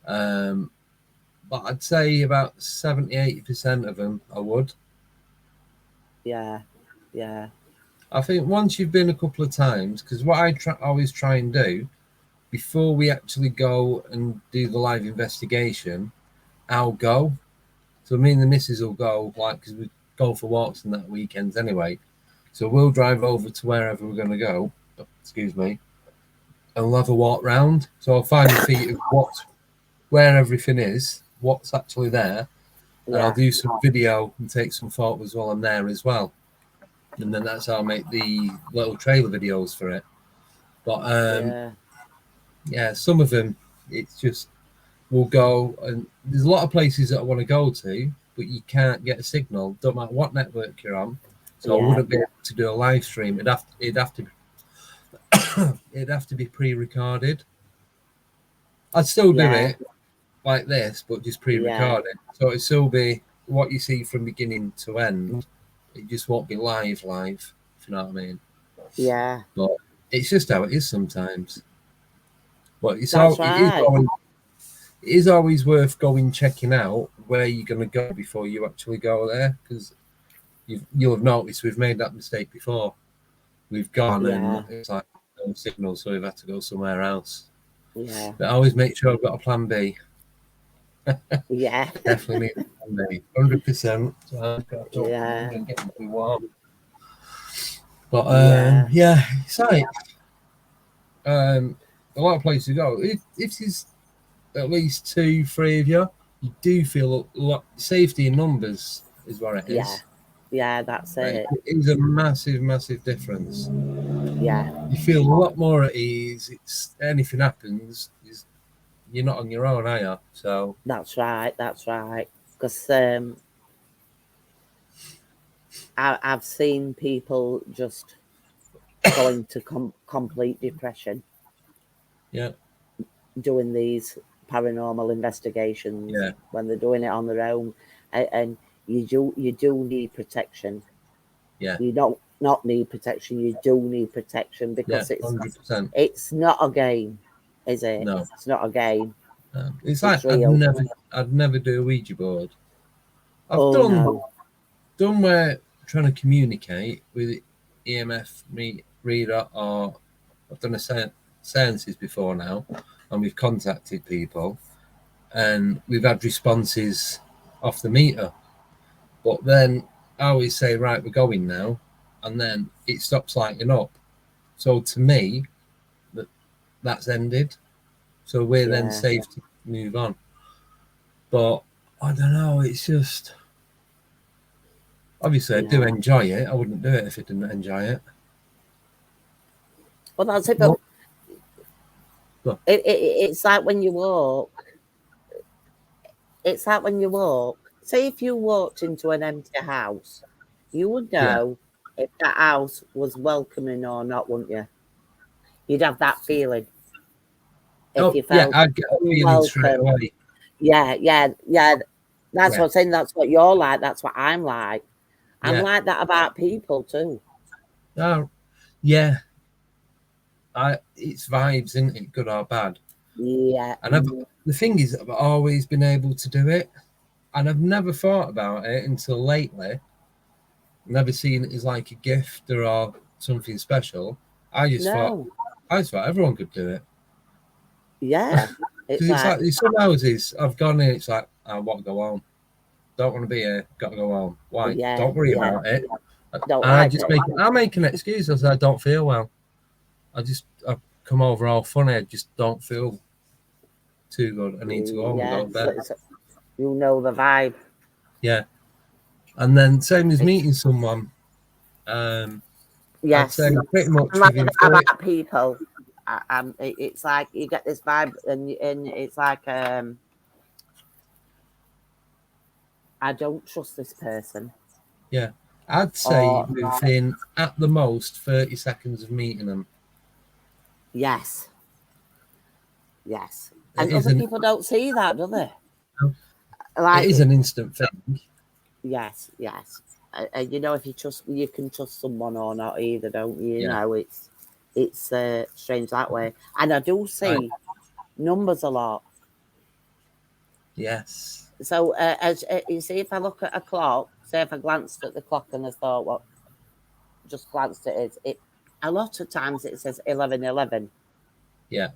[SPEAKER 1] But I'd say about 70-80% of them I would.
[SPEAKER 2] Yeah. Yeah.
[SPEAKER 1] I think once you've been a couple of times, because what I always try and do before we actually go and do the live investigation, I'll go. So me and the missus will go, like, because we go for walks and that weekends anyway. So we'll drive over to wherever we're going to go. Excuse me. And we'll have a walk round. So I'll find the feet of where everything is, what's actually there. And I'll do some video and take some photos while I'm there as well. And then that's how I'll make the little trailer videos for it. But yeah, some of them, it's just, we'll go, and there's a lot of places that I want to go to, but you can't get a signal. Don't matter what network you're on. So I wouldn't be able to do a live stream. It'd have to it'd have to be pre-recorded. I'd still do it like this, but just pre-recorded. So it'd still be what you see from beginning to end. It just won't be live, if you know what I mean.
[SPEAKER 2] Yeah.
[SPEAKER 1] But it's just how it is sometimes. But it is always worth checking out where you're going to go before you actually go there, because you'll have noticed we've made that mistake before. We've gone and it's like no signal, so we've had to go somewhere else.
[SPEAKER 2] Yeah.
[SPEAKER 1] But I always make sure I've got a plan B.
[SPEAKER 2] Yeah.
[SPEAKER 1] Definitely need a plan B. 100%. So I've got to get to be warm. But it's like a lot of places to go. If there's at least 2-3 of you, you do feel a lot. Safety in numbers is what it is.
[SPEAKER 2] Yeah, that's it.
[SPEAKER 1] It is a massive, massive difference.
[SPEAKER 2] Yeah.
[SPEAKER 1] You feel a lot more at ease. It's anything happens, you're not on your own, are you? So
[SPEAKER 2] that's right. Because I've seen people just go into complete depression.
[SPEAKER 1] Yeah.
[SPEAKER 2] Doing these paranormal investigations when they're doing it on their own, and you do need protection.
[SPEAKER 1] Yeah.
[SPEAKER 2] You don't not need protection. You do need protection because
[SPEAKER 1] 100%.
[SPEAKER 2] It's not a game, is it?
[SPEAKER 1] No,
[SPEAKER 2] it's not a game.
[SPEAKER 1] It's like I'd never do a Ouija board. I've done where trying to communicate with EMF reader, or I've done seances before now, and we've contacted people and we've had responses off the meter. But then I always say, right, we're going now, and then it stops lighting up. So to me, that's ended. So we're then safe to move on. But I don't know, it's just, obviously I do enjoy it. I wouldn't do it if I didn't enjoy it.
[SPEAKER 2] Well, that's it. But it's like when you walk. It's like when you walk. Say if you walked into an empty house, you would know if that house was welcoming or not, wouldn't you? You'd have that feeling.
[SPEAKER 1] If you felt I'd get a feeling straight away.
[SPEAKER 2] Yeah. That's what I'm saying. That's what you're like. That's what I'm like. I'm like that about people too.
[SPEAKER 1] Oh, yeah. It's vibes, isn't it? Good or bad.
[SPEAKER 2] Yeah.
[SPEAKER 1] And the thing is, I've always been able to do it, and I've never thought about it until lately. Never seen it as like a gift or something special. I just thought everyone could do it.
[SPEAKER 2] Yeah.
[SPEAKER 1] Because it's like some houses I've gone in, it's like, I want to go home. don't want to be here, got to go home. Why?
[SPEAKER 2] Yeah,
[SPEAKER 1] don't worry about it.
[SPEAKER 2] Don't
[SPEAKER 1] I
[SPEAKER 2] like
[SPEAKER 1] just
[SPEAKER 2] it.
[SPEAKER 1] I make an excuse. I say I don't feel well. I come over all funny. I just don't feel too good. I need to go home and go to bed.
[SPEAKER 2] You know the vibe.
[SPEAKER 1] Yeah. And then same as meeting someone.
[SPEAKER 2] Yes.
[SPEAKER 1] I'd say pretty much
[SPEAKER 2] like
[SPEAKER 1] within
[SPEAKER 2] about people. It's like you get this vibe, and it's like I don't trust this person.
[SPEAKER 1] Yeah, I'd say within at the most 30 seconds of meeting them.
[SPEAKER 2] Yes. And other people don't see that, do they?
[SPEAKER 1] No. Like, it is an instant thing.
[SPEAKER 2] Yes. And you know, if you can trust someone or not either, don't you? You know, it's strange that way. And I do see numbers a lot.
[SPEAKER 1] Yes.
[SPEAKER 2] So as you see, if I look at a clock, say if I glanced at the clock and I thought, well, just glanced at it, a lot of times it says 11:11.
[SPEAKER 1] Yeah.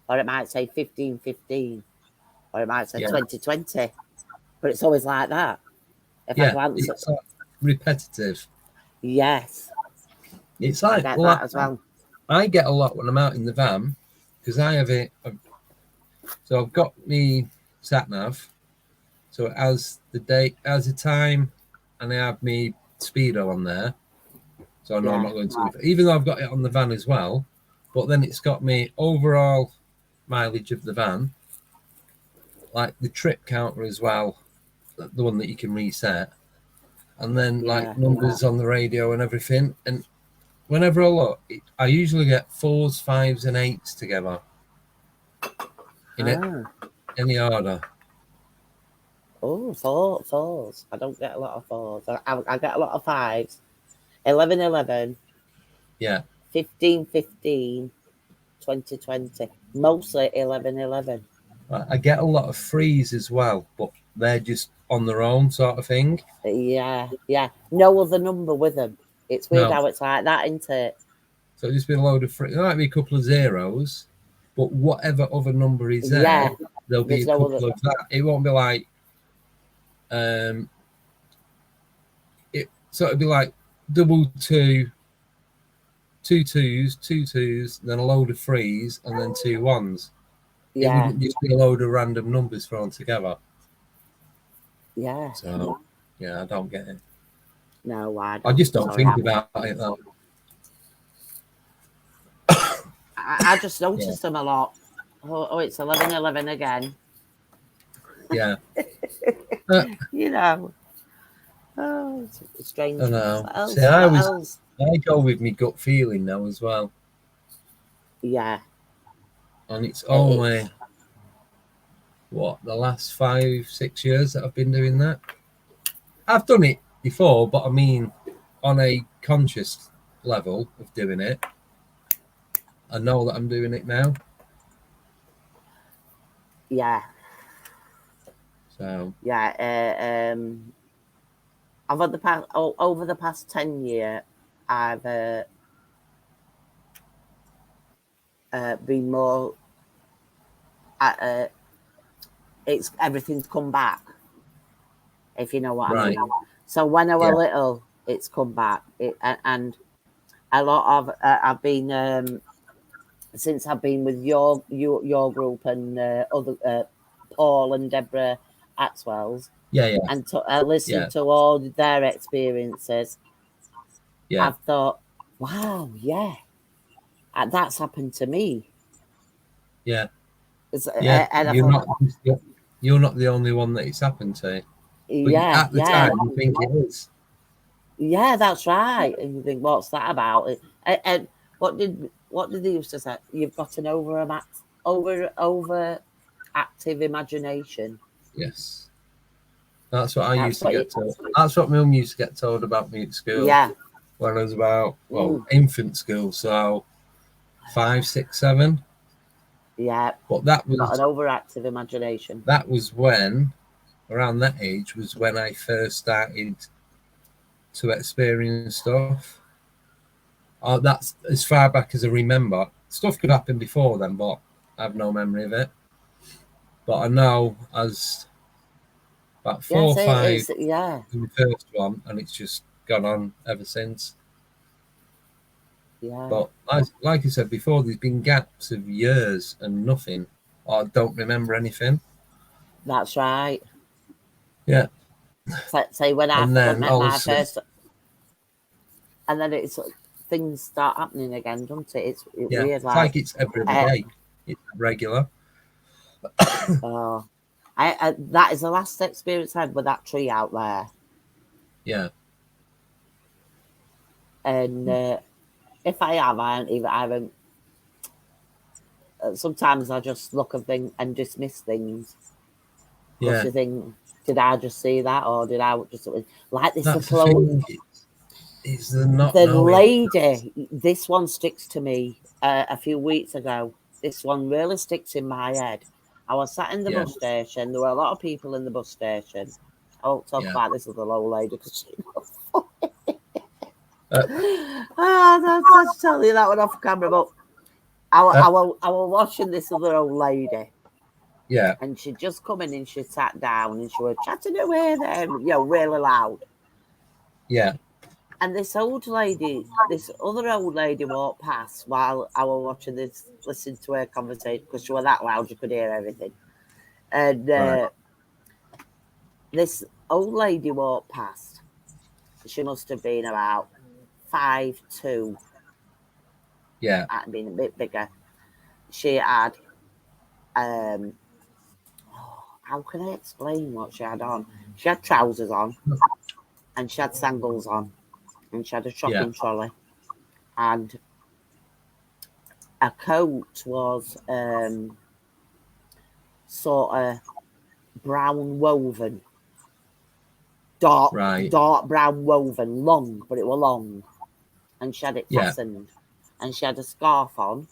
[SPEAKER 2] Or it might say 15:15. Or it might say 20:20. But it's always like that. If I glance
[SPEAKER 1] it's like repetitive.
[SPEAKER 2] Yes.
[SPEAKER 1] It's like
[SPEAKER 2] I get that as well.
[SPEAKER 1] I get a lot when I'm out in the van because I have it. So I've got me sat nav. So as the date, as the time, and I have me speedo on there. So I know I'm not going to, even though I've got it on the van as well, but then it's got me overall mileage of the van, like the trip counter as well, the one that you can reset, and then like numbers on the radio and everything. And whenever I look, I usually get 4s, 5s, and 8s together in any order.
[SPEAKER 2] Oh, 4s. I don't get a lot of 4s. I get a lot of 5s. 11:11.
[SPEAKER 1] Yeah.
[SPEAKER 2] 15:15. 2020. Mostly 11:11.
[SPEAKER 1] I get a lot of 3s as well, but they're just on their own sort of thing.
[SPEAKER 2] Yeah. No other number with them. It's weird how it's like that, isn't it?
[SPEAKER 1] So just be a load of 3s. There might be a couple of 0s, but whatever other number is there, there'll be a couple of that. It won't be like so it'd be like 2 2, 2 2s, 2 2s, then a load of 3s, and then 2 1s. It wouldn't just be a load of random numbers thrown together.
[SPEAKER 2] Yeah.
[SPEAKER 1] So I don't get it.
[SPEAKER 2] No, I
[SPEAKER 1] just don't think about it though.
[SPEAKER 2] I just noticed them a lot. Oh, it's 11:11 again.
[SPEAKER 1] Yeah.
[SPEAKER 2] You know. Oh, it's strange.
[SPEAKER 1] I know. See, I go with my gut feeling now as well.
[SPEAKER 2] Yeah.
[SPEAKER 1] And it's only the last 5-6 years that I've been doing that. I've done it before, but I mean on a conscious level of doing it. I know that I'm doing it now.
[SPEAKER 2] Yeah.
[SPEAKER 1] So
[SPEAKER 2] over the past 10 years, I've been more. It's everything's come back. If you know what I mean. So when I was little, it's come back. And a lot of I've been since I've been with your group and other Paul and Deborah Axwell's. And I listened to all their experiences. I've thought, wow, that's happened to me.
[SPEAKER 1] Yeah.
[SPEAKER 2] And
[SPEAKER 1] you're not the only one that it's happened to. But at the time, you think it is.
[SPEAKER 2] Yeah, that's right. And you think, what's that about? And what did they used to say? You've got an overactive imagination.
[SPEAKER 1] Yes. That's what I used to get told. That's what my mum used to get told about me at school. Yeah. When I was about infant school, so 5, 6, 7.
[SPEAKER 2] Yeah.
[SPEAKER 1] But that was
[SPEAKER 2] got an overactive imagination.
[SPEAKER 1] That was when, around that age, was when I first started to experience stuff. That's as far back as I remember. Stuff could happen before then, but I have no memory of it. But I know as About 4 or 5
[SPEAKER 2] yeah.
[SPEAKER 1] in the first one, and it's just gone on ever since.
[SPEAKER 2] Yeah.
[SPEAKER 1] But like I said before, there's been gaps of years and nothing. I don't remember anything.
[SPEAKER 2] That's right.
[SPEAKER 1] Yeah.
[SPEAKER 2] Say when I
[SPEAKER 1] And then
[SPEAKER 2] met my first, and then it's things start happening again, don't it? It's weird.
[SPEAKER 1] It's like it's every day. It's regular.
[SPEAKER 2] Oh, that is the last experience I had with that tree out there.
[SPEAKER 1] Yeah.
[SPEAKER 2] And if I have, I haven't. Sometimes I just look at things and dismiss things. Because you think, did I just see that, or did I just like this?
[SPEAKER 1] That's the thing. It's the not
[SPEAKER 2] the
[SPEAKER 1] knowing.
[SPEAKER 2] Lady. This one sticks to me. A few weeks ago, this one really sticks in my head. I was sat in the bus station. There were a lot of people in the bus station. I won't talk about this little old lady because she was funny. I'll tell you that one off camera. But I was watching this other old lady.
[SPEAKER 1] Yeah.
[SPEAKER 2] And she'd just come in and she sat down and she was chatting away there, really loud.
[SPEAKER 1] Yeah.
[SPEAKER 2] And this other old lady walked past while I was watching this, listening to her conversation because she was that loud you could hear everything. And this old lady walked past. She must have been about 5'2".
[SPEAKER 1] Yeah.
[SPEAKER 2] I'd been a bit bigger. She had how can I explain what she had on? She had trousers on and she had sandals on and she had a shopping trolley and a coat was sort of brown woven, dark brown woven, long, but it was long, and she had it fastened, and she had a scarf on.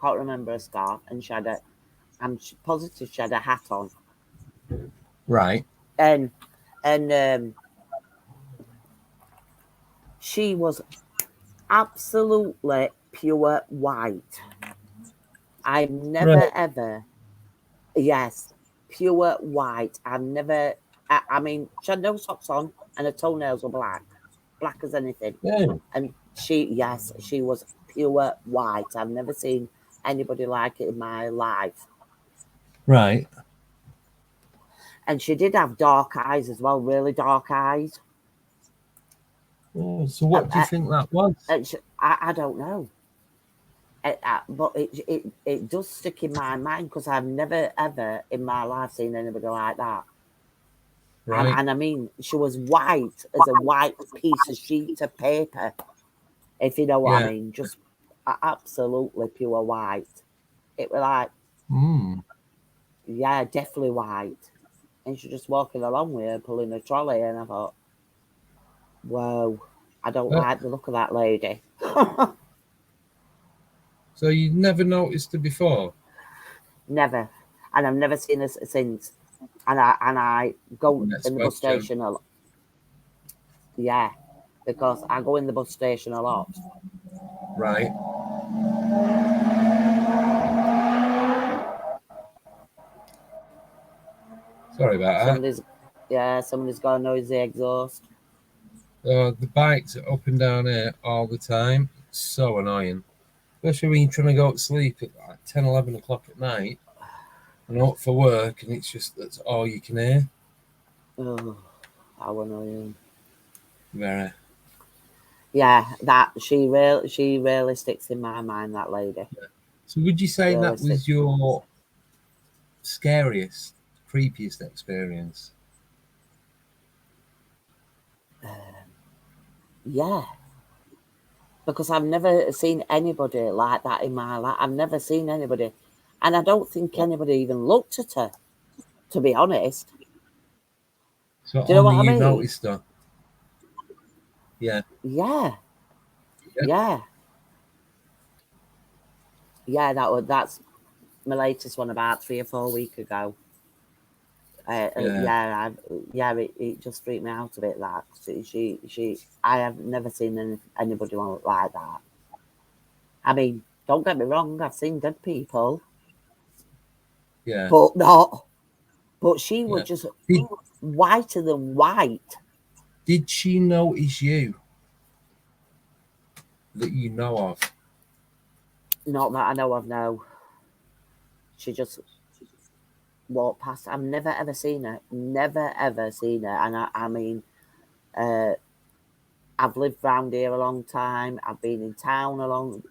[SPEAKER 2] Can't remember a scarf, and she had I'm positive she had a hat on.
[SPEAKER 1] Right.
[SPEAKER 2] And she was absolutely pure white. I've never ever, pure white. I've never. I mean, she had no socks on, and her toenails were black as anything.
[SPEAKER 1] Yeah.
[SPEAKER 2] And she was pure white. I've never seen anybody like it in my life.
[SPEAKER 1] Right.
[SPEAKER 2] And she did have dark eyes as well, really dark eyes.
[SPEAKER 1] Oh, so what do you think that was?
[SPEAKER 2] I don't know. But it does stick in my mind because I've never ever in my life seen anybody like that. Right. And I mean, she was white as a white piece of sheet of paper, if you know what I mean. Just absolutely pure white. It was like, definitely white. And she just walking along with her, pulling a trolley, and I thought, whoa, I don't like the look of that lady.
[SPEAKER 1] So you'd never noticed her before?
[SPEAKER 2] Never. And I've never seen her since. And I go in the bus station a lot. Yeah, because I go in the bus station a lot.
[SPEAKER 1] Right. Sorry about
[SPEAKER 2] that. Somebody's got a noisy exhaust.
[SPEAKER 1] The bikes are up and down here all the time. It's so annoying. Especially when you're trying to go to sleep at like 10, 11 o'clock at night and up for work, and it's just that's all you can hear.
[SPEAKER 2] Oh, how annoying.
[SPEAKER 1] Very.
[SPEAKER 2] Yeah, that she really sticks in my mind, that lady.
[SPEAKER 1] Yeah. So would you say that was your scariest, creepiest experience?
[SPEAKER 2] Yeah. Because I've never seen anybody like that in my life. I've never seen anybody. And I don't think anybody even looked at her, to be honest.
[SPEAKER 1] So do you know what I mean? Noticed her? Yeah.
[SPEAKER 2] Yeah. Yeah. Yeah, that's my latest one about 3 or 4 weeks ago. It just freaked me out a bit. That I have never seen anybody like that. I mean, don't get me wrong, I've seen dead people.
[SPEAKER 1] Yeah.
[SPEAKER 2] But not But she was just whiter than white.
[SPEAKER 1] Did she notice you? That you know of?
[SPEAKER 2] Not that I know of, no. She just walked past. I've never ever seen her. Never ever seen her. And I mean, I've lived around here a long time. I've been in town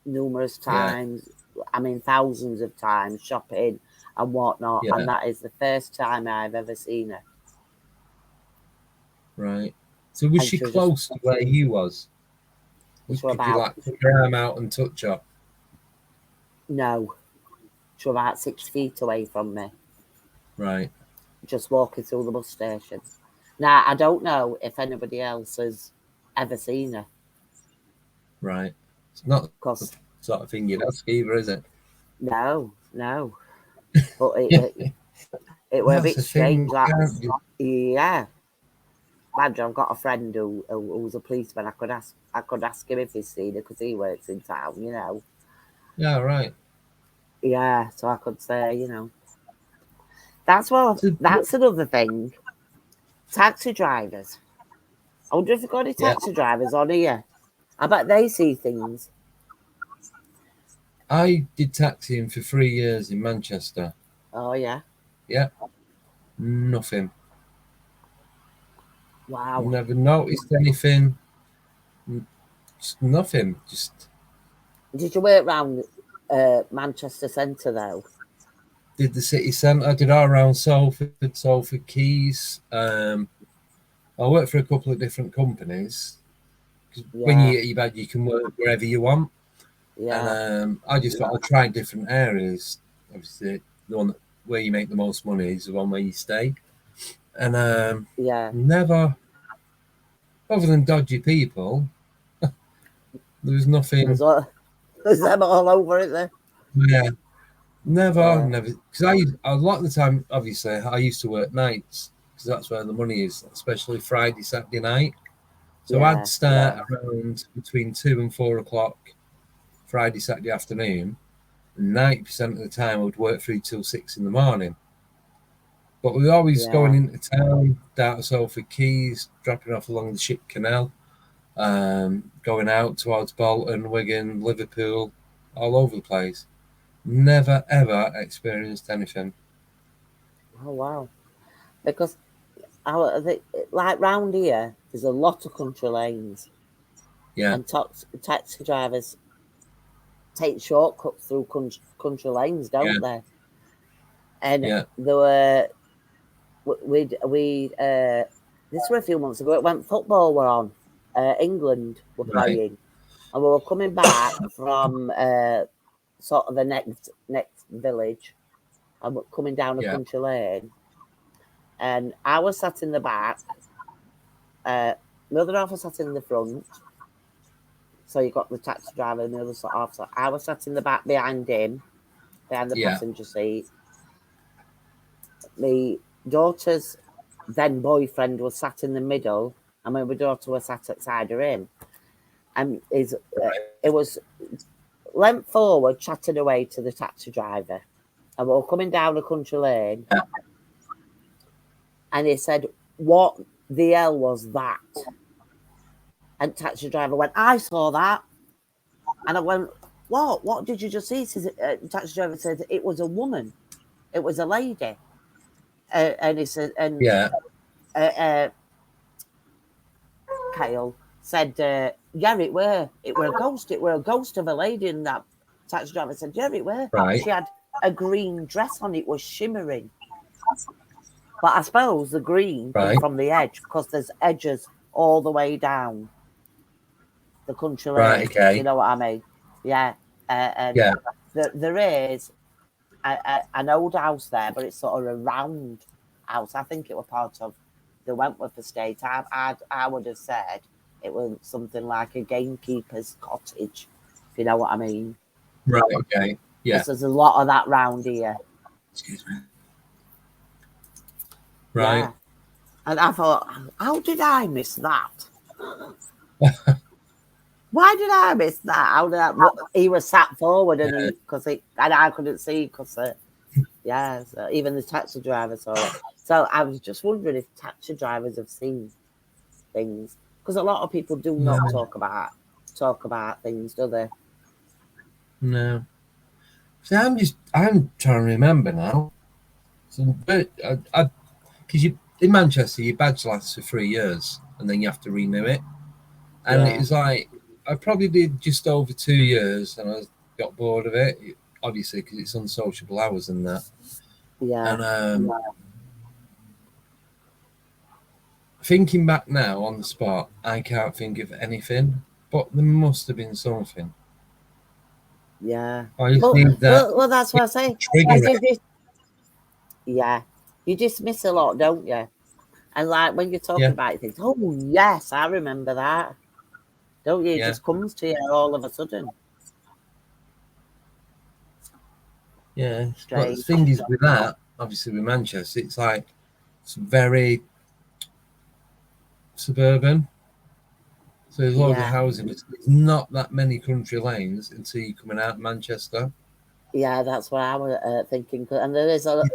[SPEAKER 2] numerous times. I mean, thousands of times shopping and whatnot.
[SPEAKER 1] Yeah.
[SPEAKER 2] And that is the first time I've ever seen her.
[SPEAKER 1] Right. So was she close to where you was? Could you like put your arm out and touch her?
[SPEAKER 2] No. She was about 6 feet away from me.
[SPEAKER 1] Right.
[SPEAKER 2] Just walking through the bus station. Now, I don't know if anybody else has ever seen her.
[SPEAKER 1] Right. It's not the sort of thing you'd ask either, is it?
[SPEAKER 2] No. But it was a bit strange. Yeah. Imagine, I've got a friend who's a policeman. I could ask him if he's seen her because he works in town, you know.
[SPEAKER 1] Yeah, right.
[SPEAKER 2] Yeah, so I could say, you know. That's another thing. Taxi drivers. I wonder if you've got any taxi drivers on here. I bet they see things.
[SPEAKER 1] I did taxiing for 3 years in Manchester.
[SPEAKER 2] Oh, yeah?
[SPEAKER 1] Yeah. Nothing.
[SPEAKER 2] Wow.
[SPEAKER 1] Never noticed anything. Just nothing. Just.
[SPEAKER 2] Did you work around Manchester Centre, though?
[SPEAKER 1] Did the city centre. I did all around Salford Quays. I worked for a couple of different companies. When you get your badge, you can work wherever you want.
[SPEAKER 2] Yeah.
[SPEAKER 1] And I just thought I'd try different areas. Obviously, the one where you make the most money is the one where you stay. And never, other than dodgy people, there was nothing.
[SPEAKER 2] There's them all over it there.
[SPEAKER 1] Yeah. Never. Because a lot of the time, obviously, I used to work nights because that's where the money is, especially Friday, Saturday night. So I'd start around between 2 and 4 o'clock Friday, Saturday afternoon. And 90% of the time I would work through till 6 in the morning. But we were always going into town, down to Salford Quays, dropping off along the Ship Canal, going out towards Bolton, Wigan, Liverpool, all over the place. Never, ever experienced anything.
[SPEAKER 2] Oh, wow. Because, like, round here, there's a lot of country lanes.
[SPEAKER 1] Yeah.
[SPEAKER 2] And taxi drivers take shortcuts through country lanes, don't they? And there were, this was a few months ago, it went football were on, England were playing. And we were coming back from sort of the next village, and we're coming down a country lane. And I was sat in the back, my other half was sat in the front. So you got the taxi driver and the other sort of. So I was sat in the back behind him, behind the passenger seat. My daughter's then boyfriend was sat in the middle, and my daughter was sat outside of him. And it was leant forward, chatting away to the taxi driver. And we were coming down a country lane. And he said, "What the hell was that?" And taxi driver went, "I saw that." And I went, "What? What did you just see?" Taxi driver said, "It was a woman. It was a lady." And he said, Kyle said, "Yeah, it were a ghost. It were a ghost of a lady." And that taxi driver said, "Yeah, it were. She had a green dress on. It was shimmering." But I suppose the green came from the edge because there's edges all the way down the country lane.
[SPEAKER 1] Right, okay.
[SPEAKER 2] You know what I mean? Yeah. There is an old house there, but it's sort of a round house. I think it was part of the Wentworth estate. I would have said it was something like a gamekeeper's cottage, if you know what I mean.
[SPEAKER 1] Right, okay. Yeah.
[SPEAKER 2] There's a lot of that round here.
[SPEAKER 1] Excuse me. Right.
[SPEAKER 2] Yeah. And I thought, how did I miss that? Why did I miss that? He was sat forward and I couldn't see because Yeah, so even the taxi driver saw it. So I was just wondering if taxi drivers have seen things, because a lot of people do not talk about things, do they?
[SPEAKER 1] No. See, I'm trying to remember now. So, because you in Manchester, your badge lasts for 3 years, and then you have to renew it. And it was like I probably did just over 2 years, and I got bored of it. Obviously, because it's unsociable hours and that.
[SPEAKER 2] Yeah.
[SPEAKER 1] And thinking back now on the spot, I can't think of anything, but there must have been something.
[SPEAKER 2] Yeah.
[SPEAKER 1] I just need that.
[SPEAKER 2] Well, that's what I say. Yeah. You dismiss a lot, don't you? And like when you're talking about it, you think, oh, yes, I remember that. Don't you? It just comes to you all of a sudden.
[SPEAKER 1] Yeah.
[SPEAKER 2] Strange.
[SPEAKER 1] But the thing is with that, obviously with Manchester, it's very suburban. So there's loads of housing. There's not that many country lanes until you're coming out of Manchester.
[SPEAKER 2] Yeah, that's what I was thinking. And there's a lot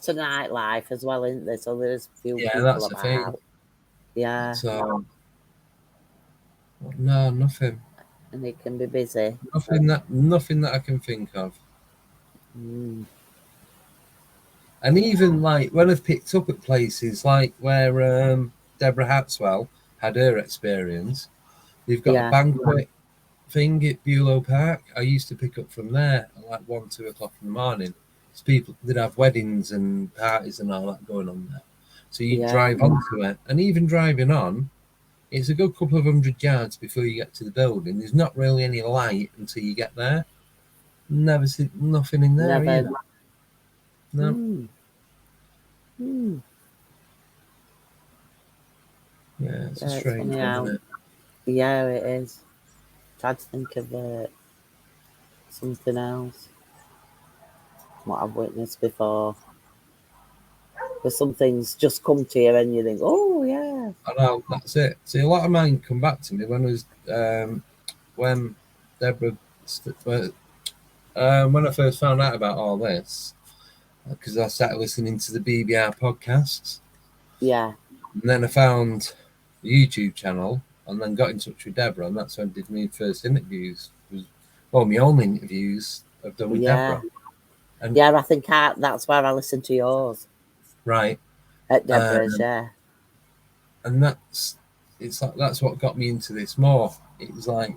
[SPEAKER 2] of nightlife as well, isn't there? So there's few people
[SPEAKER 1] that's
[SPEAKER 2] about.
[SPEAKER 1] the thing.
[SPEAKER 2] Yeah.
[SPEAKER 1] So no, nothing.
[SPEAKER 2] And it can be busy.
[SPEAKER 1] Nothing that I can think of.
[SPEAKER 2] Mm.
[SPEAKER 1] And even like when I've picked up at places like where Deborah Hatswell had her experience, they've got a banquet thing at Bulow Park. I used to pick up from there at like 1, 2 o'clock in the morning. So people did have weddings and parties and all that going on there. So you drive onto it, and even driving on, it's a good couple of 100 yards before you get to the building. There's not really any light until you get there. Never seen nothing in there either. No. Yeah, it's a strange one, isn't it?
[SPEAKER 2] Yeah, it is. Tried to think of something else. What I've witnessed before. Because some things just come to you and you think, oh, yeah.
[SPEAKER 1] I know, that's it. See, a lot of mine come back to me when I was, when Deborah, when I first found out about all this, because I started listening to the BBR podcasts.
[SPEAKER 2] Yeah.
[SPEAKER 1] And then I found the YouTube channel and then got in touch with Deborah, and that's when I did my first interviews. My only interviews I've done with Deborah.
[SPEAKER 2] And I think that's where I listened to yours.
[SPEAKER 1] Right.
[SPEAKER 2] At Deborah's,
[SPEAKER 1] And that's what got me into this more. It was like,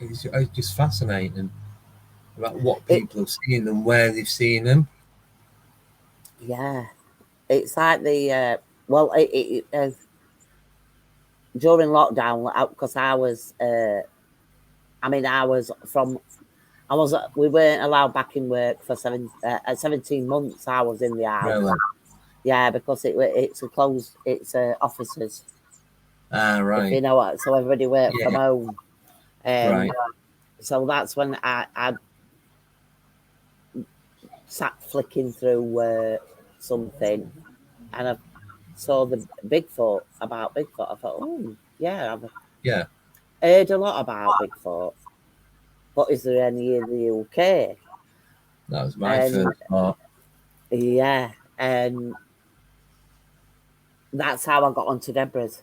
[SPEAKER 1] it's just fascinating about what people have seen and where they've seen them.
[SPEAKER 2] Yeah. It's like the, during lockdown, because we weren't allowed back in work for 17 months. I was in the house.
[SPEAKER 1] Really?
[SPEAKER 2] Yeah, because it's offices.
[SPEAKER 1] Right.
[SPEAKER 2] If you know what, so everybody worked from home.
[SPEAKER 1] Right.
[SPEAKER 2] So that's when I sat flicking through something, and I saw the Bigfoot. I thought, oh yeah, I've heard a lot about Bigfoot. But is there any in the UK?
[SPEAKER 1] That was my first thought.
[SPEAKER 2] Yeah, and that's how I got onto Deborah's.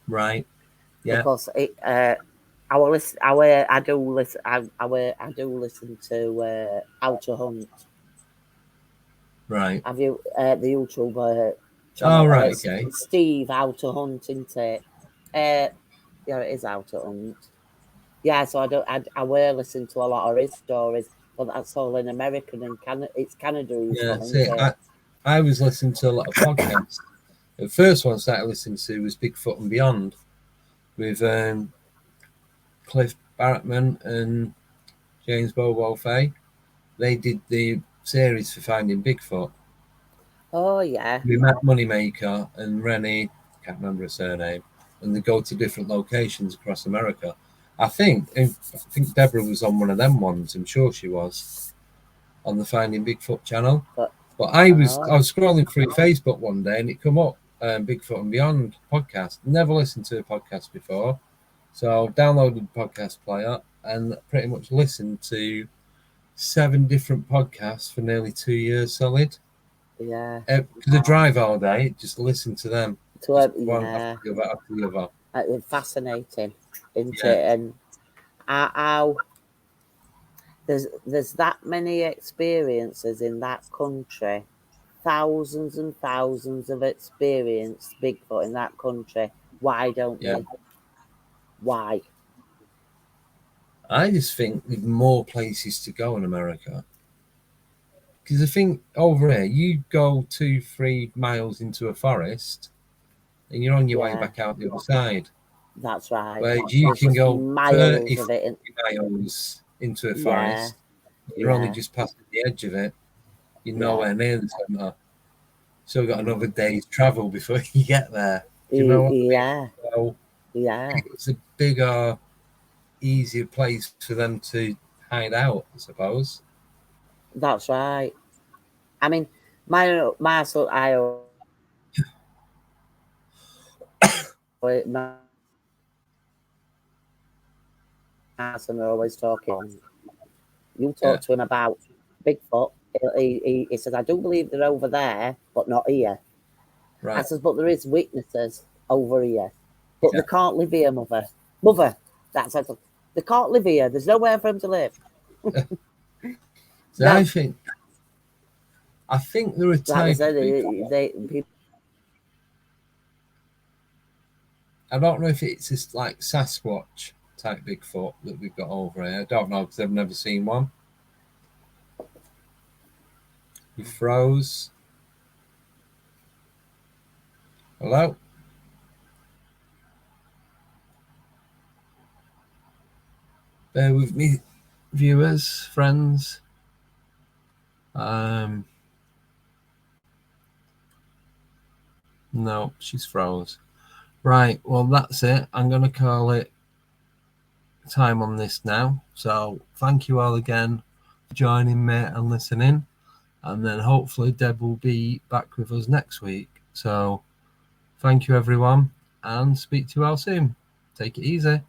[SPEAKER 1] Right. Yeah.
[SPEAKER 2] Because I do listen to How to Hunt.
[SPEAKER 1] Right.
[SPEAKER 2] Have you the YouTube
[SPEAKER 1] channel? Oh, right. Okay.
[SPEAKER 2] Steve How to Hunt, isn't it? Yeah, it is How to Hunt. Yeah, so I will listen to a lot of his stories, but that's all in American and it's Canada.
[SPEAKER 1] I was listening to a lot of podcasts. The first one I started listening to was Bigfoot and Beyond with Cliff Barrettman and James Bobo Fay. They did the series for Finding Bigfoot.
[SPEAKER 2] Oh, yeah.
[SPEAKER 1] We met Moneymaker and Rennie, can't remember her surname, and they go to different locations across America. I think Deborah was on one of them ones. I'm sure she was on the Finding Bigfoot channel. But I was scrolling through Facebook one day and it come up Bigfoot and Beyond podcast. Never listened to a podcast before, so downloaded the podcast player and pretty much listened to 7 different podcasts for nearly 2 years solid.
[SPEAKER 2] Yeah.
[SPEAKER 1] Because I drive all day, just listen to them.
[SPEAKER 2] One after the other. Fascinating, isn't it? And how there's that many experiences in that country, thousands and thousands of experienced Bigfoot in that country. Why don't we? Why?
[SPEAKER 1] I just think there's more places to go in America. Because I think over here, you go 2-3 miles into a forest and you're on your way back out the other side.
[SPEAKER 2] That's right.
[SPEAKER 1] Whereas you can go
[SPEAKER 2] miles
[SPEAKER 1] 30
[SPEAKER 2] of it
[SPEAKER 1] miles into a forest. You're only just past the edge of it. You're nowhere near the centre. So we've got another day's travel before you get there. Do you know what I mean? So it's a bigger, easier place for them to hide out, I suppose.
[SPEAKER 2] That's right. I mean, my son, my son are always talking. You talk to him about Bigfoot. He says, I do believe they're over there, but not here. Right. I says, but there is witnesses over here. But they can't live here, mother. Mother, that's it. They can't live here. There's nowhere for them to live.
[SPEAKER 1] So I think they're a type of I don't know if it's just like Sasquatch type Bigfoot that we've got over here. I don't know because I've never seen one. You froze. Hello? Bear with me, viewers, friends. No, she's froze. Right, well, that's it. I'm going to call it time on this now. So thank you all again for joining me and listening. And then hopefully Deb will be back with us next week. So thank you, everyone, and speak to you all soon. Take it easy.